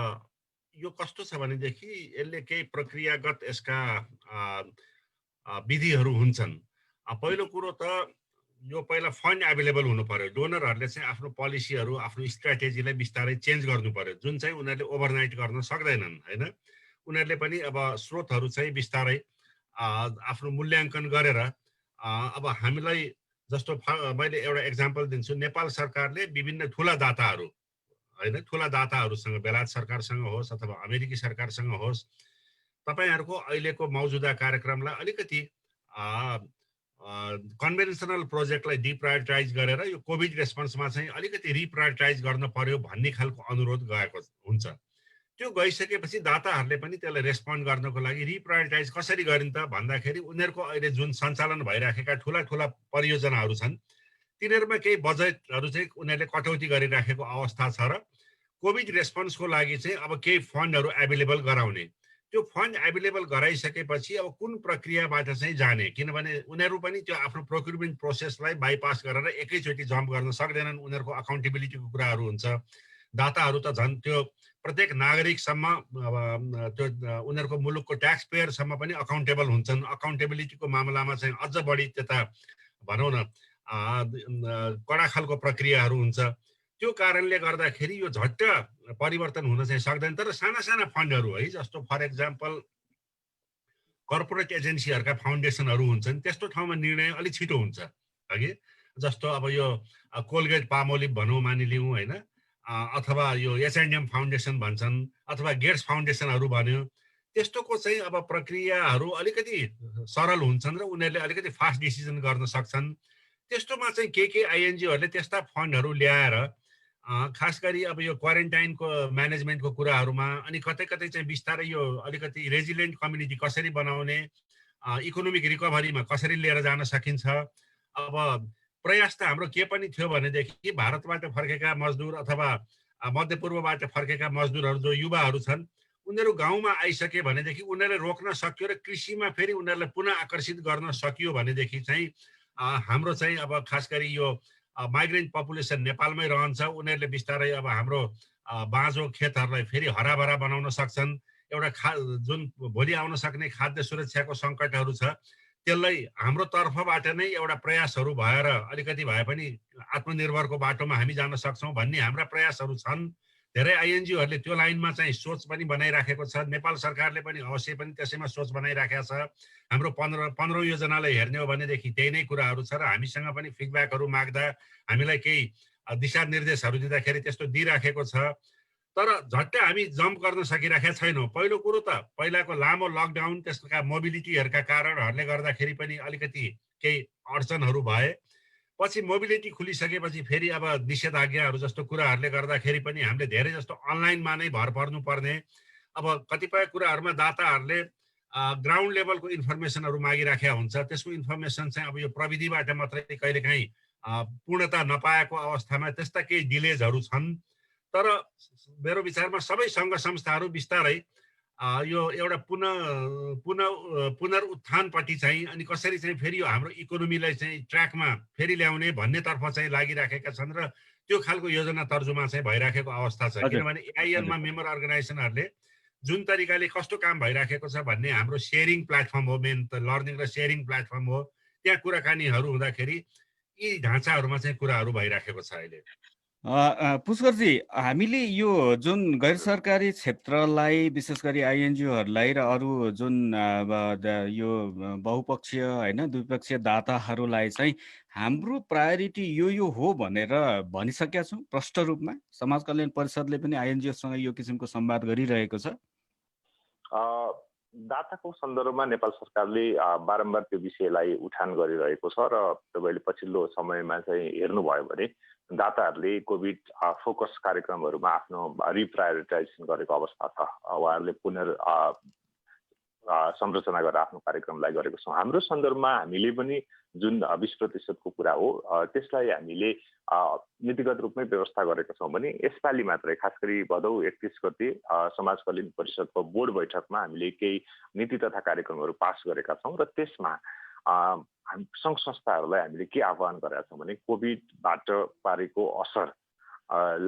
[SPEAKER 3] यो कस्तो छ भनेदेखि यसले केही प्रक्रियागत यसका विधिहरू हुन्छन्। पहिलो कुरो त यो पहिला फन्ड एभाइलेबल हुनु पर्यो। डोनरहरूले चाहिँ आफ्नो पोलिसीहरू आफ्नो स्ट्राटेजीलाई बिस्तारै चेन्ज गर्नु पर्यो, जुन चाहिँ उनीहरूले ओभरनाइट गर्न सक्दैनन् होइन। उनीहरूले पनि अब स्रोतहरू चाहिँ बिस्तारै आफ्नो मूल्याङ्कन गरेर अब हामीलाई जस्तो मैले एउटा एक्जाम्पल दिन्छु। नेपाल सरकारले विभिन्न ठुला दाताहरू होइन, ठुला दाताहरूसँग बेलायत सरकारसँग होस् अथवा अमेरिकी सरकारसँग होस्, तपाईँहरूको अहिलेको मौजुदा कार्यक्रमलाई अलिकति कन्भेन्सनल प्रोजेक्टलाई डिप्रायोरिटाइज गरेर यो कोभिड रेस्पोन्समा चाहिँ अलिकति रिप्रायोरिटाइज गर्न पर्यो भन्ने खालको अनुरोध गएको हुन्छ। त्यो गइसकेपछि दाताहरूले पनि त्यसलाई रेस्पोन्ड गर्नको लागि रिप्रायोरिटाइज कसरी गरिन्छ भन्दाखेरि उनीहरूको अहिले जुन सञ्चालन भइराखेका ठुला ठुला परियोजनाहरू छन् तिनीहरूमा केही बजेटहरू चाहिँ उनीहरूले कटौती गरिराखेको अवस्था छ र कोभिड रेस्पोन्सको लागि चाहिँ अब केही फन्डहरू एभाइलेबल गराउने। त्यो फन्ड एभाइलेबल गराइसकेपछि अब कुन प्रक्रियाबाट चाहिँ जाने, किनभने उनीहरू पनि त्यो आफ्नो प्रोक्युरमेन्ट प्रोसेसलाई बाइपास गरेर एकैचोटि जम्प गर्न सक्दैनन्। उनीहरूको अकाउन्टेबिलिटीको कुराहरू हुन्छ। दाताहरू त झन् त्यो प्रत्येक नागरिकसम्म त्यो उनीहरूको मुलुकको ट्याक्स पेयरसम्म पनि अकाउन्टेबल हुन्छन्। अकाउन्टेबिलिटीको मामलामा चाहिँ अझ बढी त्यता भनौँ न कडा खालको प्रक्रियाहरू हुन्छ। त्यो कारणले गर्दाखेरि यो झट्ट परिवर्तन हुन चाहिँ सक्दैन। तर साना साना फन्डहरू है, जस्तो फर एक्जाम्पल कर्पोरेट एजेन्सीहरूका फाउन्डेसनहरू हुन्छन्, त्यस्तो ठाउँमा निर्णय अलिक छिटो हुन्छ हगि। जस्तो अब यो कोलगेट पामोलिभ भनौँ मानिलिउँ होइन, अथवा यो एचएनएम फाउन्डेसन भन्छन् अथवा गेट्स फाउन्डेसनहरू भन्यो, त्यस्तोको चाहिँ अब प्रक्रियाहरू अलिकति सरल हुन्छन् र उनीहरूले अलिकति फास्ट डिसिजन गर्न सक्छन्। त्यस्तोमा चाहिँ के आइएनजिओहरूले त्यस्ता फन्डहरू ल्याएर खास गरी अब यो क्वारेन्टाइनको म्यानेजमेन्टको कुराहरूमा अनि कतै कतै चाहिँ बिस्तारै यो अलिकति रेजिलिएन्ट कम्युनिटी कसरी बनाउने, इकोनोमिक रिकभरीमा कसरी लिएर जान सकिन्छ। अब प्रयास त हाम्रो के पनि थियो भनेदेखि भारतबाट फर्केका मजदुर अथवा मध्यपूर्वबाट फर्केका मजदुरहरू जो युवाहरू छन् उनीहरू गाउँमा आइसके भनेदेखि उनीहरूले रोक्न सक्यो र कृषिमा फेरि उनीहरूलाई पुनः आकर्षित गर्न सकियो भनेदेखि चाहिँ हाम्रो चाहिँ अब खास गरी यो माइग्रेन्ट पपुलेसन नेपालमै रहन्छ। उनीहरूले बिस्तारै अब हाम्रो बाँझो खेतहरूलाई फेरि हराभरा बनाउन सक्छन्। एउटा जुन भोलि आउन सक्ने खाद्य सुरक्षाको सङ्कटहरू छ त्यसलाई हाम्रो तर्फबाट नै एउटा प्रयासहरू भएर अलिकति भए पनि आत्मनिर्भरको बाटोमा हामी जान सक्छौँ भन्ने हाम्रा प्रयासहरू छन्। धेरै आइएनजिओहरूले त्यो लाइनमा चाहिँ सोच पनि बनाइराखेको छ। नेपाल सरकारले पनि अवश्य पनि त्यसैमा सोच बनाइराखेको छ। हाम्रो 15 योजनालाई हेर्ने हो भनेदेखि त्यही नै कुराहरू छ र हामीसँग पनि फिडब्याकहरू माग्दा हामीलाई केही दिशानिर्देशहरू दिँदाखेरि त्यस्तो दिइराखेको छ। तर झट्ट हामी जम्प गर्न सकिराखेका छैनौँ। पहिलो कुरो त पहिलाको लामो लकडाउन त्यसका मोबिलिटीहरूका कारणहरूले गर्दाखेरि पनि अलिकति केही अडचनहरू भए। पछि मोबिलिटी खुलिसकेपछि फेरि अब निषेधाज्ञाहरू जस्तो कुराहरूले गर्दाखेरि पनि हामीले धेरै जस्तो अनलाइनमा नै भर पर्नुपर्ने। अब कतिपय कुराहरूमा दाताहरूले ग्राउन्ड लेभलको इन्फर्मेसनहरू मागिराखेका हुन्छ। त्यसको इन्फर्मेसन चाहिँ अब यो प्रविधिबाट मात्रै कहिलेकाहीँ पूर्णता नपाएको अवस्थामा त्यस्ता केही डिलेजहरू छन्। तर मेरो विचारमा सबै सङ्घ संस्थाहरू बिस्तारै यो एउटा पुनरुत्थानपट्टि चाहिँ अनि कसरी चाहिँ फेरि यो हाम्रो इकोनोमीलाई चाहिँ ट्र्याकमा फेरि ल्याउने भन्नेतर्फ चाहिँ लागिराखेका छन् र त्यो खालको योजना तर्जुमा चाहिँ भइराखेको अवस्था छ। किनभने एआइएनमा मेम्बर अर्गनाइजेसनहरूले जुन तरिकाले कस्तो काम भइराखेको छ भन्ने हाम्रो सेयरिङ प्लेटफर्म हो, मेन त लर्निङ र सेयरिङ प्लेटफर्म हो। त्यहाँ कुराकानीहरू हुँदाखेरि यी ढाँचाहरूमा चाहिँ कुराहरू भइराखेको छ अहिले।
[SPEAKER 2] पुष्करजी, हामीले यो जुन गैर सरकारी क्षेत्रलाई विशेष गरी आइएनजिओहरूलाई र अरू जुन यो बहुपक्षीय होइन द्विपक्षीय दाताहरूलाई चाहिँ हाम्रो प्रायोरिटी यो हो भनेर भनिसकेका छौँ प्रष्ट रूपमा। समाज कल्याण परिषदले पनि आइएनजिओसँग यो किसिमको संवाद गरिरहेको छ।
[SPEAKER 4] दाताको सन्दर्भमा नेपाल सरकारले बारम्बार त्यो विषयलाई उठान गरिरहेको छ र तपाईँले पछिल्लो समयमा चाहिँ हेर्नुभयो भने दाताहरूले कोभिड फोकस कार्यक्रमहरूमा आफ्नो रिप्रायोरिटाइजेसन गरेको अवस्था छ। उहाँहरूले संरचना गरेर आफ्नो कार्यक्रमलाई गरेको छौँ। हाम्रो सन्दर्भमा हामीले पनि जुन 20% कुरा हो त्यसलाई हामीले नीतिगत रूपमै व्यवस्था गरेका छौँ भने यसपालि मात्रै खास गरी भदौ 31 गते समाज कल्याण परिषदको बोर्ड बैठकमा हामीले केही नीति तथा कार्यक्रमहरू पास गरेका छौँ र त्यसमा सङ्घ संस्थाहरूलाई हामीले के आह्वान गरेका छौँ भने कोभिडबाट पारेको असर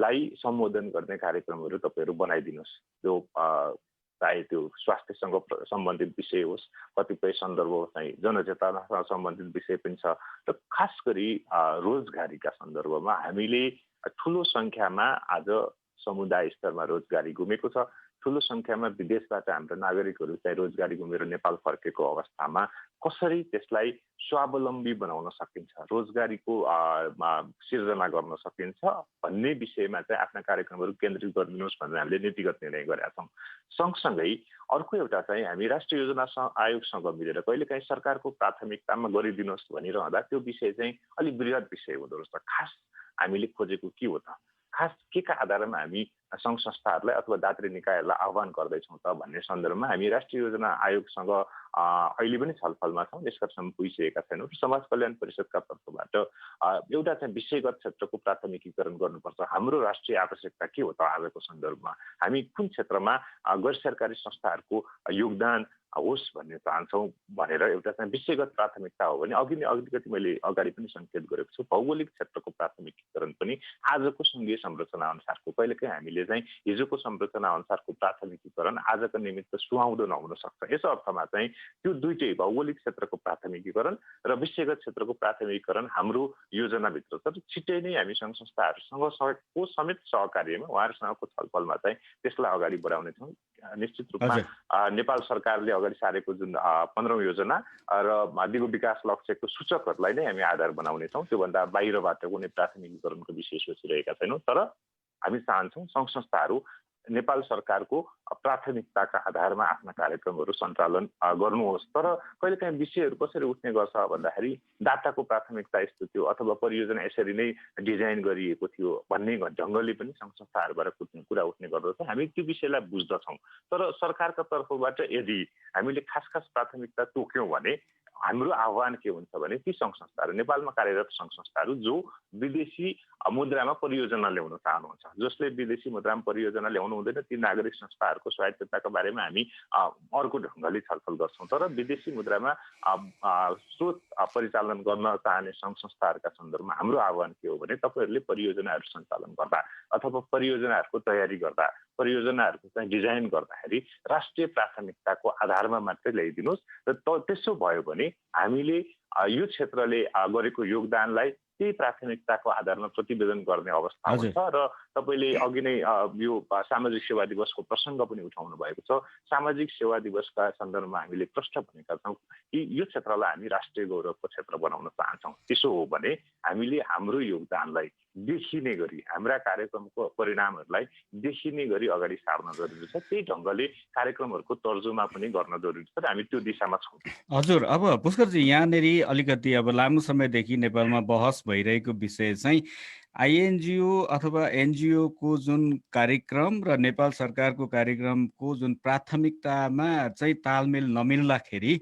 [SPEAKER 4] लाई सम्बोधन गर्ने कार्यक्रमहरू तपाईँहरू बनाइदिनुहोस्। त्यो चाहे त्यो स्वास्थ्यसँग सम्बन्धित विषय होस्, कतिपय सन्दर्भ चाहिँ जनचेतनासँग सम्बन्धित विषय पनि छ, र खास गरी रोजगारीका सन्दर्भमा हामीले ठुलो सङ्ख्यामा आज समुदाय स्तरमा रोजगारी गुमेको छ। ठुलो सङ्ख्यामा विदेशबाट हाम्रो नागरिकहरू चाहिँ रोजगारी गुमेर नेपाल फर्केको अवस्थामा कसरी त्यसलाई स्वावलम्बी बनाउन सकिन्छ, रोजगारीको सिर्जना गर्न सकिन्छ भन्ने विषयमा चाहिँ आफ्ना कार्यक्रमहरू केन्द्रित गरिदिनुहोस् भनेर हामीले नीतिगत निर्णय गरेका छौँ। सँगसँगै अर्को एउटा चाहिँ हामी राष्ट्रिय योजना आयोगसँग मिलेर कहिलेकाहीँ सरकारको प्राथमिकतामा गरिदिनुहोस् भनिरहँदा त्यो विषय चाहिँ अलिक बृहत विषय हुँदो रहेछ। खास हामीले खोजेको के हो त, खास के का आधारमा हामी सङ्घ संस्थाहरूलाई अथवा दात्री निकायहरूलाई आह्वान गर्दैछौँ त भन्ने सन्दर्भमा हामी राष्ट्रिय योजना आयोगसँग अहिले पनि छलफलमा छौँ, निष्कर्षमा पुगिसकेका छैनौँ। समाज कल्याण परिषदका तर्फबाट एउटा चाहिँ विषयगत क्षेत्रको प्राथमिकीकरण गर्नुपर्छ। हाम्रो राष्ट्रिय आवश्यकता के हो त आजको सन्दर्भमा, हामी कुन क्षेत्रमा गैर सरकारी संस्थाहरूको योगदान होस् भन्ने चाहन्छौँ भनेर एउटा चाहिँ विषयगत प्राथमिकता हो भने अलिकति मैले अगाडि पनि सङ्केत गरेको छु, भौगोलिक क्षेत्रको प्राथमिकीकरण पनि आजको सङ्घीय संरचना अनुसारको कहिलेकाहीँ हामीले चाहिँ हिजोको संरचना अनुसारको प्राथमिकीकरण आजको निमित्त सुहाउँदो नहुन सक्छ। यस अर्थमा चाहिँ त्यो दुइटै भौगोलिक क्षेत्रको प्राथमिकीकरण र विषयगत क्षेत्रको प्राथमिकीकरण हाम्रो योजनाभित्र छ। छिट्टै नै हामी सङ्घ संस्थाहरूसँगको समेत सहकार्यमा उहाँहरूसँगको छलफलमा चाहिँ त्यसलाई अगाडि बढाउनेछौँ। निश्चित रूपमा नेपाल सरकारले अगाडि सारेको जुन 15औं योजना र दिगो विकास लक्ष्यको सूचकहरूलाई नै हामी आधार बनाउनेछौँ। त्योभन्दा बाहिरबाट कुनै प्राथमिकीकरणको विषय सोचिरहेका छैनौँ। तर हामी चाहन्छौँ सङ्घ संस्थाहरू नेपाल सरकारको प्राथमिकताका आधारमा आफ्ना कार्यक्रमहरू सञ्चालन गर्नुहोस्। तर कहिलेकाहीँ विषयहरू कसरी उठ्ने गर्छ भन्दाखेरि डाटाको प्राथमिकता यस्तो थियो अथवा परियोजना यसरी नै डिजाइन गरिएको थियो भन्ने ढङ्गले पनि सङ्घ संस्थाहरूबाट कुरा उठ्ने गर्दछ। हामी त्यो विषयलाई बुझ्दछौँ। तर सरकारका तर्फबाट यदि हामीले खास प्राथमिकता तोक्यौँ भने हाम्रो आह्वान के हुन्छ भने ती सङ्घ संस्थाहरू, नेपालमा कार्यरत सङ्घ संस्थाहरू जो विदेशी मुद्रामा परियोजना ल्याउन चाहनुहुन्छ, जसले विदेशी मुद्रामा परियोजना ल्याउनु हुँदैन, ती नागरिक संस्थाहरूको स्वायत्तताको बारेमा हामी अर्को ढङ्गले छलफल गर्छौँ। तर विदेशी मुद्रामा स्रोत परिचालन गर्न चाहने सङ्घ संस्थाहरूका सन्दर्भमा हाम्रो आह्वान के हो भने तपाईँहरूले परियोजनाहरू सञ्चालन गर्दा अथवा परियोजनाहरूको तयारी गर्दा, परियोजनाहरूको चाहिँ डिजाइन गर्दाखेरि राष्ट्रिय प्राथमिकताको आधारमा मात्रै ल्याइदिनुहोस्। र त्यसो भयो भने हामीले यो क्षेत्रले गरेको योगदानलाई त्यही प्राथमिकताको आधारमा प्रतिवेदन गर्ने अवस्था हुन्छ। र तपाईँले अघि नै यो सामाजिक सेवा दिवसको प्रसङ्ग पनि उठाउनु भएको छ। सामाजिक सेवा दिवसका सन्दर्भमा हामीले प्रष्ट भनेका छौँ कि यो क्षेत्रलाई हामी राष्ट्रिय गौरवको क्षेत्र बनाउन चाहन्छौँ। त्यसो हो भने हामीले हाम्रो योगदानलाई देखिने गरी, हाम्रा कार्यक्रमको परिणामहरूलाई देखिने गरी अगाडि सार्न जरुरी छ। त्यही ढङ्गले कार्यक्रमहरूको तर्जुमा पनि गर्न जरुरी छ र हामी त्यो दिशामा छौँ।
[SPEAKER 2] हजुर, अब पुष्करजी यहाँनेरि अलिकति अब लामो समयदेखि नेपालमा बहस भइरहेको विषय चाहिँ आइएनजिओ अथवा एनजिओको जुन कार्यक्रम र नेपाल सरकारको कार्यक्रमको जुन प्राथमिकतामा चाहिँ तालमेल नमिल्दाखेरि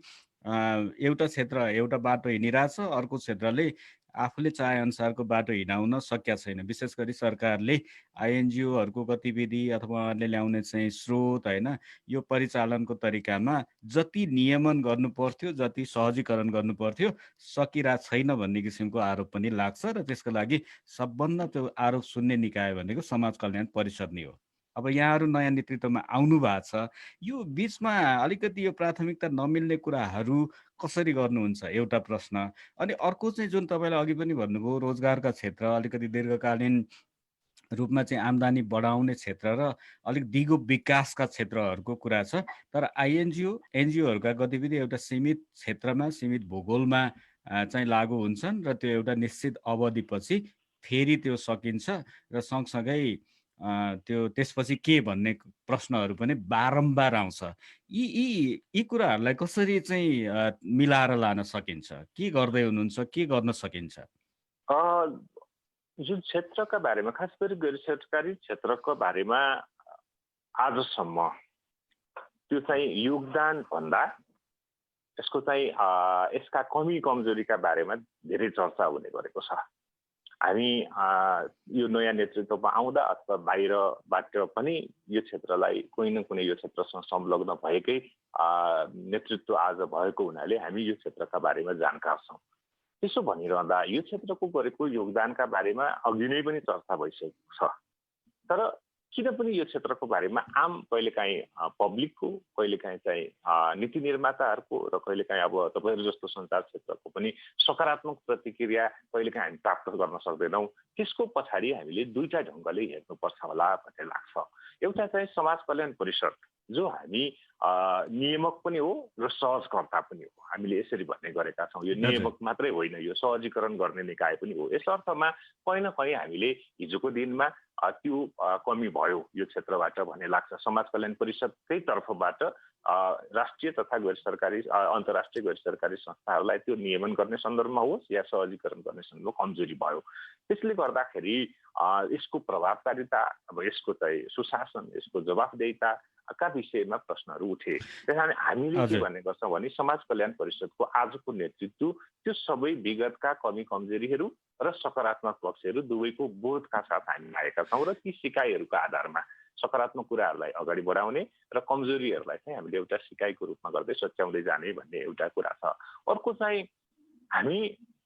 [SPEAKER 2] एउटा क्षेत्र एउटा बाटो हिँडिरहेछ, अर्को क्षेत्रले आफूले चाहे अनुसारको बाटो हिँडाउन सकेका छैन। विशेष गरी सरकारले आइएनजिओहरूको गतिविधि अथवा उहाँले ल्याउने चाहिँ स्रोत होइन, यो परिचालनको तरिकामा जति नियमन गर्नु पर्थ्यो, जति सहजीकरण गर्नु पर्थ्यो सकिरहेको छैन भन्ने किसिमको आरोप पनि लाग्छ। र त्यसको लागि सबभन्दा त्यो आरोप सुन्ने निकाय भनेको समाज कल्याण परिषद नै हो। अब यहाँहरू नयाँ नेतृत्वमा आउनु भएको छ, यो बिचमा अलिकति यो प्राथमिकता नमिल्ने कुराहरू कसरी गर्नुहुन्छ, एउटा प्रश्न। अनि अर्को चाहिँ जुन तपाईँले अघि पनि भन्नुभयो रोजगारका क्षेत्र अलिकति दीर्घकालीन रूपमा चाहिँ आम्दानी बढाउने क्षेत्र र अलिक दिगो विकासका क्षेत्रहरूको कुरा छ। तर एनजिओहरूका गतिविधि एउटा सीमित क्षेत्रमा, सीमित भूगोलमा चाहिँ लागू हुन्छन् र त्यो एउटा निश्चित अवधिपछि फेरि त्यो सकिन्छ र सँगसँगै त्यो त्यसपछि के भन्ने प्रश्नहरू पनि बारम्बार आउँछ। यी कुराहरूलाई कसरी चाहिँ मिलाएर लान सकिन्छ, के गर्दै हुनुहुन्छ, के गर्न सकिन्छ?
[SPEAKER 4] जुन क्षेत्रका बारेमा, खास गरी गैर सरकारी क्षेत्रको बारेमा आजसम्म त्यो चाहिँ योगदान भन्दा यसको चाहिँ यसका कमी कमजोरीका बारेमा धेरै चर्चा हुने गरेको छ। हामी यो नयाँ नेतृत्वमा आउँदा अथवा बाहिरबाट पनि यो क्षेत्रलाई कुनै न कुनै यो क्षेत्रसँग संलग्न भएकै नेतृत्व आज भएको हुनाले हामी यो क्षेत्रका बारेमा जानकार छौँ। त्यसो भनिरहँदा यो क्षेत्रको गरेको योगदानका बारेमा अघि नै पनि चर्चा भइसकेको छ। तर किन पनि यो क्षेत्रको बारेमा आम कहिलेकाहीँ पब्लिकको, कहिलेकाहीँ चाहिँ नीति निर्माताहरूको र कहिलेकाहीँ अब तपाईँहरू जस्तो सञ्चार क्षेत्रको पनि सकारात्मक प्रतिक्रिया कहिलेकाहीँ हामी प्राप्त गर्न सक्दैनौँ। त्यसको पछाडि हामीले दुईटा ढङ्गले हेर्नुपर्छ होला भन्ने लाग्छ। एउटा चाहिँ समाज कल्याण परिषद, जो हामी नियामक पनि हो र सहजकर्ता पनि हो, हामीले यसरी भन्ने गरेका छौँ। यो नियामक मात्रै होइन, यो सहजीकरण गर्ने निकाय पनि हो। यस अर्थमा कहीँ न कहीँ हामीले हिजोको दिनमा त्यो कमी भयो यो क्षेत्रबाट भन्ने लाग्छ। समाज कल्याण परिषदकै तर्फबाट राष्ट्रिय तथा गैर सरकारी अन्तर्राष्ट्रिय गैर सरकारी संस्थाहरूलाई त्यो नियमन गर्ने सन्दर्भमा होस् या सहजीकरण गर्ने सन्दर्भमा कमजोरी भयो। त्यसले गर्दाखेरि यसको प्रभावकारिता, अब यसको चाहिँ सुशासन, यसको जवाफदेहिता का विषयमा प्रश्नहरू उठे। त्यसैले हामीले के भन्ने गर्छौँ भने समाज कल्याण परिषदको आजको नेतृत्व त्यो सबै विगतका कमी कमजोरीहरू र सकारात्मक पक्षहरू दुवैको बोधका साथ हामी आएका छौँ र ती सिकाइहरूको आधारमा सकारात्मक कुराहरूलाई अगाडि बढाउने र कमजोरीहरूलाई चाहिँ हामीले एउटा सिकाइको रूपमा गर्दै सच्याउँदै जाने भन्ने एउटा कुरा छ। अर्को चाहिँ हामी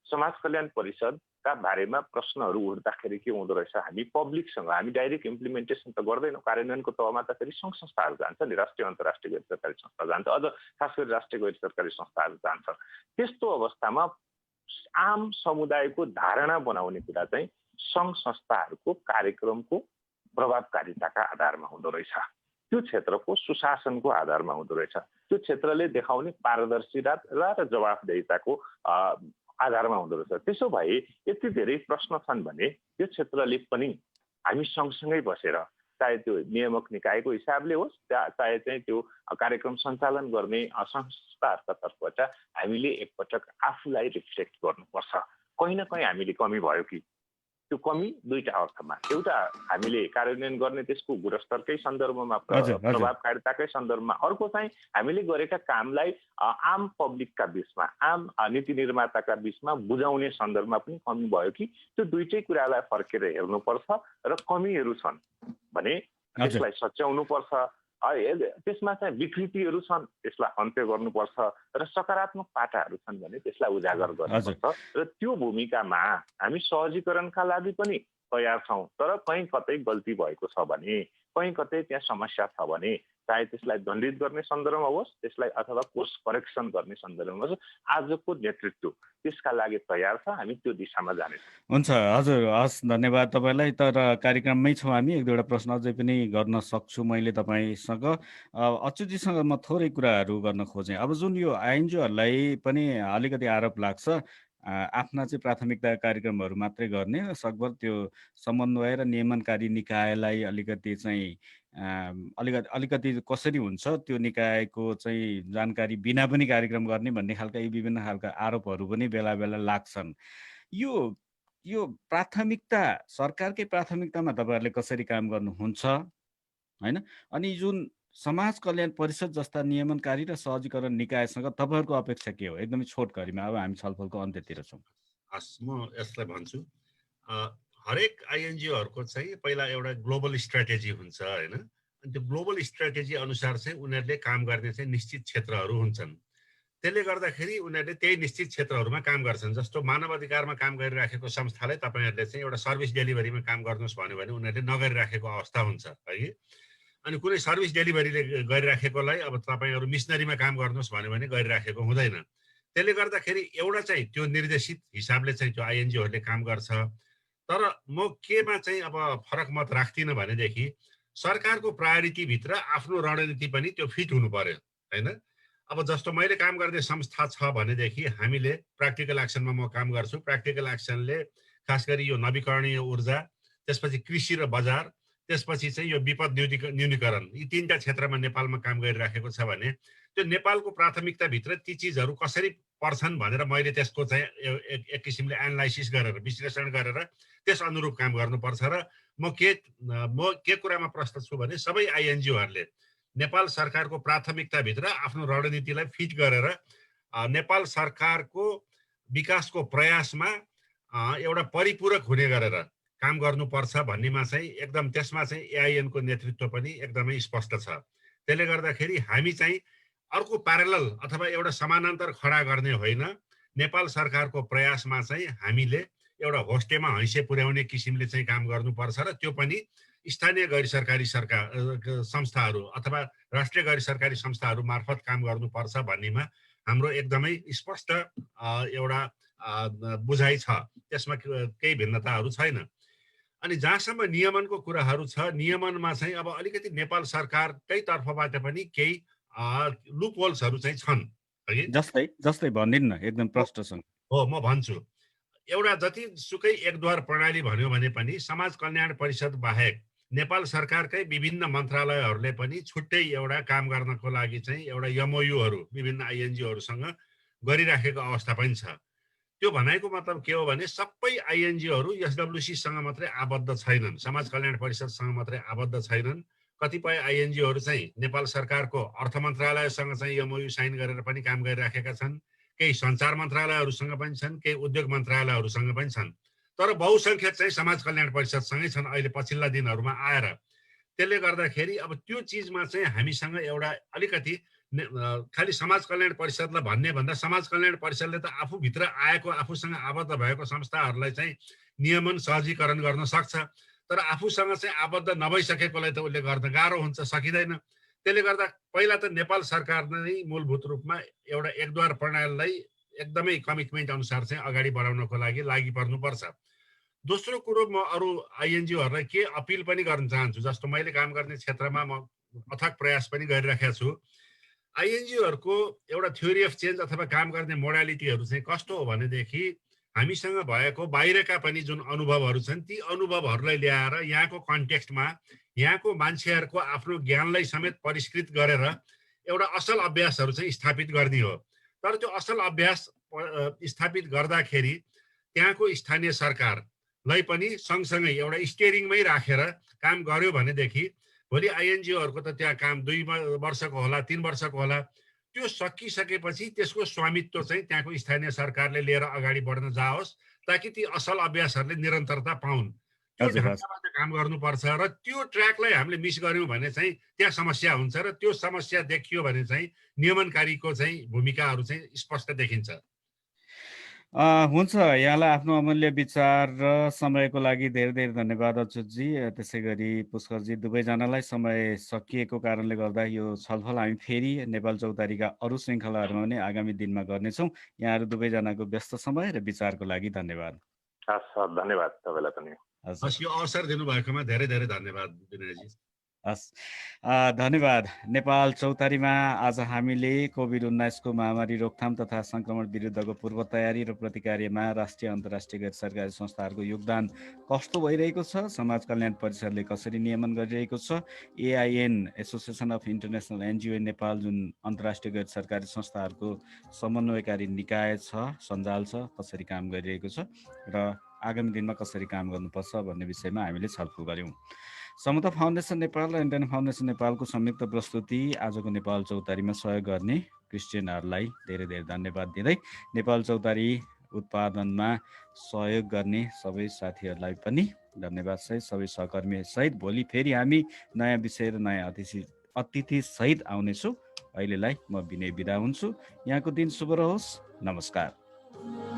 [SPEAKER 4] समाज कल्याण परिषदका बारेमा प्रश्नहरू उठ्दाखेरि के हुँदो रहेछ, हामी पब्लिकसँग हामी डाइरेक्ट इम्प्लिमेन्टेसन त गर्दैनौँ। कार्यान्वयनको तहमा त फेरि सङ्घ संस्थाहरू जान्छ नि, राष्ट्रिय अन्तर्राष्ट्रिय गैर सरकारी संस्था जान्छ, अझ खास गरी राष्ट्रिय गैर सरकारी संस्थाहरू जान्छ। त्यस्तो अवस्थामा आम समुदायको धारणा बनाउने कुरा चाहिँ सङ्घ संस्थाहरूको कार्यक्रमको प्रभावकारिताका आधारमा हुँदो रहेछ, त्यो क्षेत्रको सुशासनको आधारमा हुँदो रहेछ, त्यो क्षेत्रले देखाउने पारदर्शिता र जवाफदेहिताको आधारमा हुँदो रहेछ। त्यसो भए यति धेरै प्रश्न छन् भने यो क्षेत्रले पनि हामी सँगसँगै बसेर, चाहे त्यो नियामक निकायको हिसाबले होस्, चाहे चाहिँ त्यो कार्यक्रम सञ्चालन गर्ने संस्थाहरूका तर्फबाट हामीले एकपटक आफूलाई रिफ्लेक्ट गर्नुपर्छ। कहीँ न कहीँ हामीले कमी भयो कि, त्यो कमी दुईटा अर्थमा, एउटा हामीले कार्यान्वयन गर्ने त्यसको गुणस्तरकै सन्दर्भमा, प्रभावकारिताकै सन्दर्भमा, अर्को चाहिँ हामीले गरेका कामलाई आम पब्लिकका बिचमा, आम नीति निर्माताका बिचमा बुझाउने सन्दर्भमा पनि कमी भयो कि, त्यो दुईटै कुरालाई फर्केर हेर्नुपर्छ र कमीहरू छन् भने त्यसलाई सच्याउनुपर्छ। त्यसमा चाहिँ विकृतिहरू छन्, त्यसलाई अन्त्य गर्नुपर्छ र सकारात्मक पाटाहरू छन् भने त्यसलाई उजागर गर्नुपर्छ। र त्यो भूमिकामा हामी सहजीकरणका लागि पनि तयार छौँ। तर कहीँ कतै गल्ती भएको छ भने, कहीँ कतै त्यहाँ समस्या छ भने, चाहे त्यसलाई दण्डित गर्ने सन्दर्भमा होस्, त्यसलाई अथवा कोर्स करेक्सन गर्ने सन्दर्भमा होस्, आजको नेतृत्व त्यसका लागि तयार छ। हामी त्यो दिशामा जानेछौँ।
[SPEAKER 2] हुन्छ, हजुर, हस्, धन्यवाद तपाईँलाई। तर कार्यक्रममै छौँ हामी, एक दुईवटा प्रश्न अझै पनि गर्न सक्छु मैले तपाईँसँग। अच्युतजीसँग म थोरै कुराहरू गर्न खोजेँ। अब जुन यो आइएनजिओहरूलाई पनि अलिकति आरोप लाग्छ आफ्ना चाहिँ प्राथमिकता कार्यक्रमहरू मात्रै गर्ने, सकभर त्यो समन्वय र नियमनकारी निकायलाई अलिकति चाहिँ अलिकति कसरी हुन्छ त्यो निकायको चाहिँ जानकारी बिना पनि कार्यक्रम गर्ने भन्ने खालका यी विभिन्न खालका आरोपहरू पनि बेला बेला लाग्छन्। यो प्राथमिकता, सरकारकै प्राथमिकतामा तपाईँहरूले कसरी काम गर्नुहुन्छ होइन? अनि जुन समाज कल्याण परिषद जस्ता नियमनकारी र सहजीकरण निकायसँग तपाईँहरूको अपेक्षा के हो? एकदमै छोटकरीमा, अब हामी छलफलको अन्त्यतिर छौँ।
[SPEAKER 3] हस्, म यसलाई भन्छु। हरेक आइएनजिओहरूको चाहिँ पहिला एउटा ग्लोबल स्ट्राटेजी हुन्छ होइन? अनि त्यो ग्लोबल स्ट्राटेजी अनुसार चाहिँ उनीहरूले काम गर्ने चाहिँ निश्चित क्षेत्रहरू हुन्छन्। त्यसले गर्दाखेरि उनीहरूले त्यही निश्चित क्षेत्रहरूमा काम गर्छन्। जस्तो मानव अधिकारमा काम गरिराखेको संस्थालाई तपाईँहरूले चाहिँ एउटा सर्भिस डेलिभरीमा काम गर्नुहोस् भन्यो भने उनीहरूले नगरिराखेको अवस्था हुन्छ है। अनि कुनै सर्भिस डेलिभरीले गरिराखेकोलाई अब तपाईँहरू मिसनरीमा काम गर्नुहोस् भन्यो भने गरिराखेको हुँदैन। त्यसले गर्दाखेरि एउटा चाहिँ त्यो निर्देशित हिसाबले चाहिँ त्यो आइएनजिओहरूले काम गर्छ। तर म केमा चाहिँ अब फरक मत राख्दिनँ भनेदेखि सरकारको प्रायोरिटीभित्र आफ्नो रणनीति पनि त्यो फिट हुनु पर्यो होइन? अब जस्तो मैले काम गर्ने संस्था छ भनेदेखि हामीले प्र्याक्टिकल एक्सनमा म काम गर्छु। प्र्याक्टिकल एक्सनले खास गरी यो नवीकरणीय ऊर्जा, त्यसपछि कृषि र बजार, त्यसपछि चाहिँ यो विपद न्यूनीकरण, यी तीनटा क्षेत्रमा नेपालमा काम गरिराखेको छ भने त्यो नेपालको प्राथमिकताभित्र ती चिजहरू कसरी पर्छन् भनेर मैले त्यसको चाहिँ एक किसिमले एनालाइसिस गरेर, विश्लेषण गरेर त्यस अनुरूप काम गर्नुपर्छ। र म के कुरामा प्रश्न छु भने सबै आइएनजिओहरूले नेपाल सरकारको प्राथमिकताभित्र आफ्नो रणनीतिलाई फिट गरेर नेपाल सरकारको विकासको प्रयासमा एउटा परिपूरक हुने गरेर काम गर्नुपर्छ भन्नेमा चाहिँ एकदम त्यसमा चाहिँ एआइएनको नेतृत्व पनि एकदमै स्पष्ट छ। त्यसले गर्दाखेरि हामी चाहिँ अर्को प्यारलल अथवा एउटा समानान्तर खडा गर्ने होइन, नेपाल सरकारको प्रयासमा चाहिँ हामीले एउटा होस्टेमा हैसियत पुर्याउने किसिमले चाहिँ काम गर्नुपर्छ र त्यो पनि स्थानीय गैर सरकारी संस्थाहरू अथवा राष्ट्रिय गैर सरकारी संस्थाहरू मार्फत काम गर्नुपर्छ भन्नेमा हाम्रो एकदमै स्पष्ट एउटा बुझाइ छ। त्यसमा केही भिन्नताहरू छैन। अनि जहाँसम्म नियमनको कुराहरू छ, नियमनमा चाहिँ अब अलिकति नेपाल सरकारकै तर्फबाट पनि केही लुप होल्सहरू चाहिँ छन्।
[SPEAKER 2] जस्तै भनिदिनु न, एकदम प्रष्टसँग।
[SPEAKER 3] हो, म भन्छु। एउटा जतिसुकै एकद्वार प्रणाली भन्यो भने पनि समाज कल्याण परिषद बाहेक नेपाल सरकारकै विभिन्न मन्त्रालयहरूले पनि छुट्टै एउटा काम गर्नको लागि चाहिँ एउटा एमओयूहरू विभिन्न आइएनजिओहरूसँग गरिराखेको अवस्था पनि छ। त्यो भनाइको मतलब के हो भने सबै आइएनजिओहरू एसडब्ल्युसीसँग मात्रै आबद्ध छैनन्, समाज कल्याण परिषदसँग मात्रै आबद्ध छैनन्। कतिपय आइएनजिओहरू चाहिँ नेपाल सरकारको अर्थ मन्त्रालयसँग चाहिँ एमओयू साइन गरेर पनि काम गरिराखेका छन्, केही सञ्चार मन्त्रालयहरूसँग पनि छन्, केही उद्योग मन्त्रालयहरूसँग पनि छन्, तर बहुसङ्ख्यक चाहिँ समाज कल्याण परिषदसँगै छन् अहिले पछिल्ला दिनहरूमा आएर। त्यसले गर्दाखेरि अब त्यो चिजमा चाहिँ हामीसँग एउटा अलिकति खालि समाज कल्याण परिषदलाई भन्ने भन्दा समाज कल्याण परिषदले त आफूभित्र आएको आफूसँग आबद्ध भएको संस्थाहरूलाई चाहिँ नियमन सहजीकरण गर्न सक्छ, तर आफूसँग चाहिँ आबद्ध नभइसकेकोलाई त उसले गर्न गाह्रो हुन्छ, सकिँदैन। त्यसले गर्दा पहिला त नेपाल सरकार नै मूलभूत रूपमा एउटा एकद्वार प्रणालीलाई एकदमै कमिटमेन्ट अनुसार चाहिँ अगाडि बढाउनको लागि पर्नुपर्छ। दोस्रो कुरो, म अरू आइएनजिओहरूलाई के अपिल पनि गर्न चाहन्छु, जस्तो मैले काम गर्ने क्षेत्रमा म अथक प्रयास पनि गरिराखेको छु। आइएनजिओहरूको एउटा थ्योरी अफ चेन्ज अथवा काम गर्ने मोडालिटीहरू चाहिँ कस्तो हो भनेदेखि हामीसँग भएको बाहिरका पनि जुन अनुभवहरू छन् ती अनुभवहरूलाई ल्याएर यहाँको कन्टेक्स्टमा यहाँको मान्छेहरूको आफ्नो ज्ञानलाई समेत परिष्कृत गरेर एउटा असल अभ्यासहरू चाहिँ स्थापित गर्ने हो। तर त्यो असल अभ्यास स्थापित गर्दाखेरि त्यहाँको स्थानीय सरकारलाई पनि सँगसँगै एउटा स्टेरिङमै राखेर काम गर्यो भनेदेखि भोलि आइएनजिओहरूको त त्यहाँ काम 2 वर्षको होला, 3 वर्षको होला, त्यो सकिसकेपछि त्यसको स्वामित्व चाहिँ त्यहाँको स्थानीय सरकारले लिएर अगाडि बढ्न जाओस्, ताकि ती असल अभ्यासहरूले निरन्तरता पाउन्। त्यो ढाँचाबाट काम गर्नुपर्छ र त्यो ट्र्याकलाई हामीले मिस गर्यौँ भने चाहिँ त्यहाँ समस्या हुन्छ र त्यो समस्या देखियो भने चाहिँ नियमनकारीको चाहिँ भूमिकाहरू चाहिँ स्पष्ट देखिन्छ।
[SPEAKER 2] हुन्छ, यहाँलाई आफ्नो अमूल्य विचार र समयको लागि धेरै धेरै धन्यवाद अच्युतजी। त्यसै गरी पुष्करजी, दुवैजनालाई समय सकिएको कारणले गर्दा यो छलफल हामी फेरि नेपाल चौतारीका अरू श्रृङ्खलाहरूमा पनि आगामी दिनमा गर्नेछौँ। यहाँहरू दुवैजनाको व्यस्त समय र विचारको लागि धन्यवाद।
[SPEAKER 4] धन्यवाद तपाईँलाई पनि।
[SPEAKER 3] यो अवसर दिनुभएकोमा धेरै धेरै धन्यवाद विनयजी।
[SPEAKER 2] हस्, धन्यवाद। नेपाल चौतारीमा आज हामीले कोभिड-19 को महामारी रोकथाम तथा संक्रमण विरुद्धको पूर्व तयारी र प्रतिकार्यमा राष्ट्रिय अन्तर्राष्ट्रिय गैर सरकारी संस्थाहरूको योगदान कस्तो भइरहेको छ, समाज कल्याण परिषदले कसरी नियमन गरिरहेको छ, AIN association of international NGO Nepal जुन अन्तर्राष्ट्रिय गैर सरकारी संस्थाहरूको समन्वयकारी निकाय छ, सञ्जाल छ, कसरी काम गरिरहेको छ र आगामी दिनमा कसरी काम गर्नुपर्छ भन्ने विषयमा हामीले छलफल गऱ्यौँ। समता फाउन्डेसन नेपाल र इन्डियन फाउन्डेसन नेपालको संयुक्त प्रस्तुति आजको नेपाल चौतारीमा सहयोग गर्ने क्रिस्चियनहरूलाई धेरै धेरै धन्यवाद दिँदै नेपाल चौतारी उत्पादनमा सहयोग गर्ने सबै साथीहरूलाई पनि धन्यवाद सहित सबै सहकर्मी सहित भोलि फेरि हामी नयाँ विषय र नयाँ अतिथि सहित आउनेछौँ। अहिलेलाई म विनय बिदा हुन्छु। यहाँको दिन शुभ रहोस्। नमस्कार।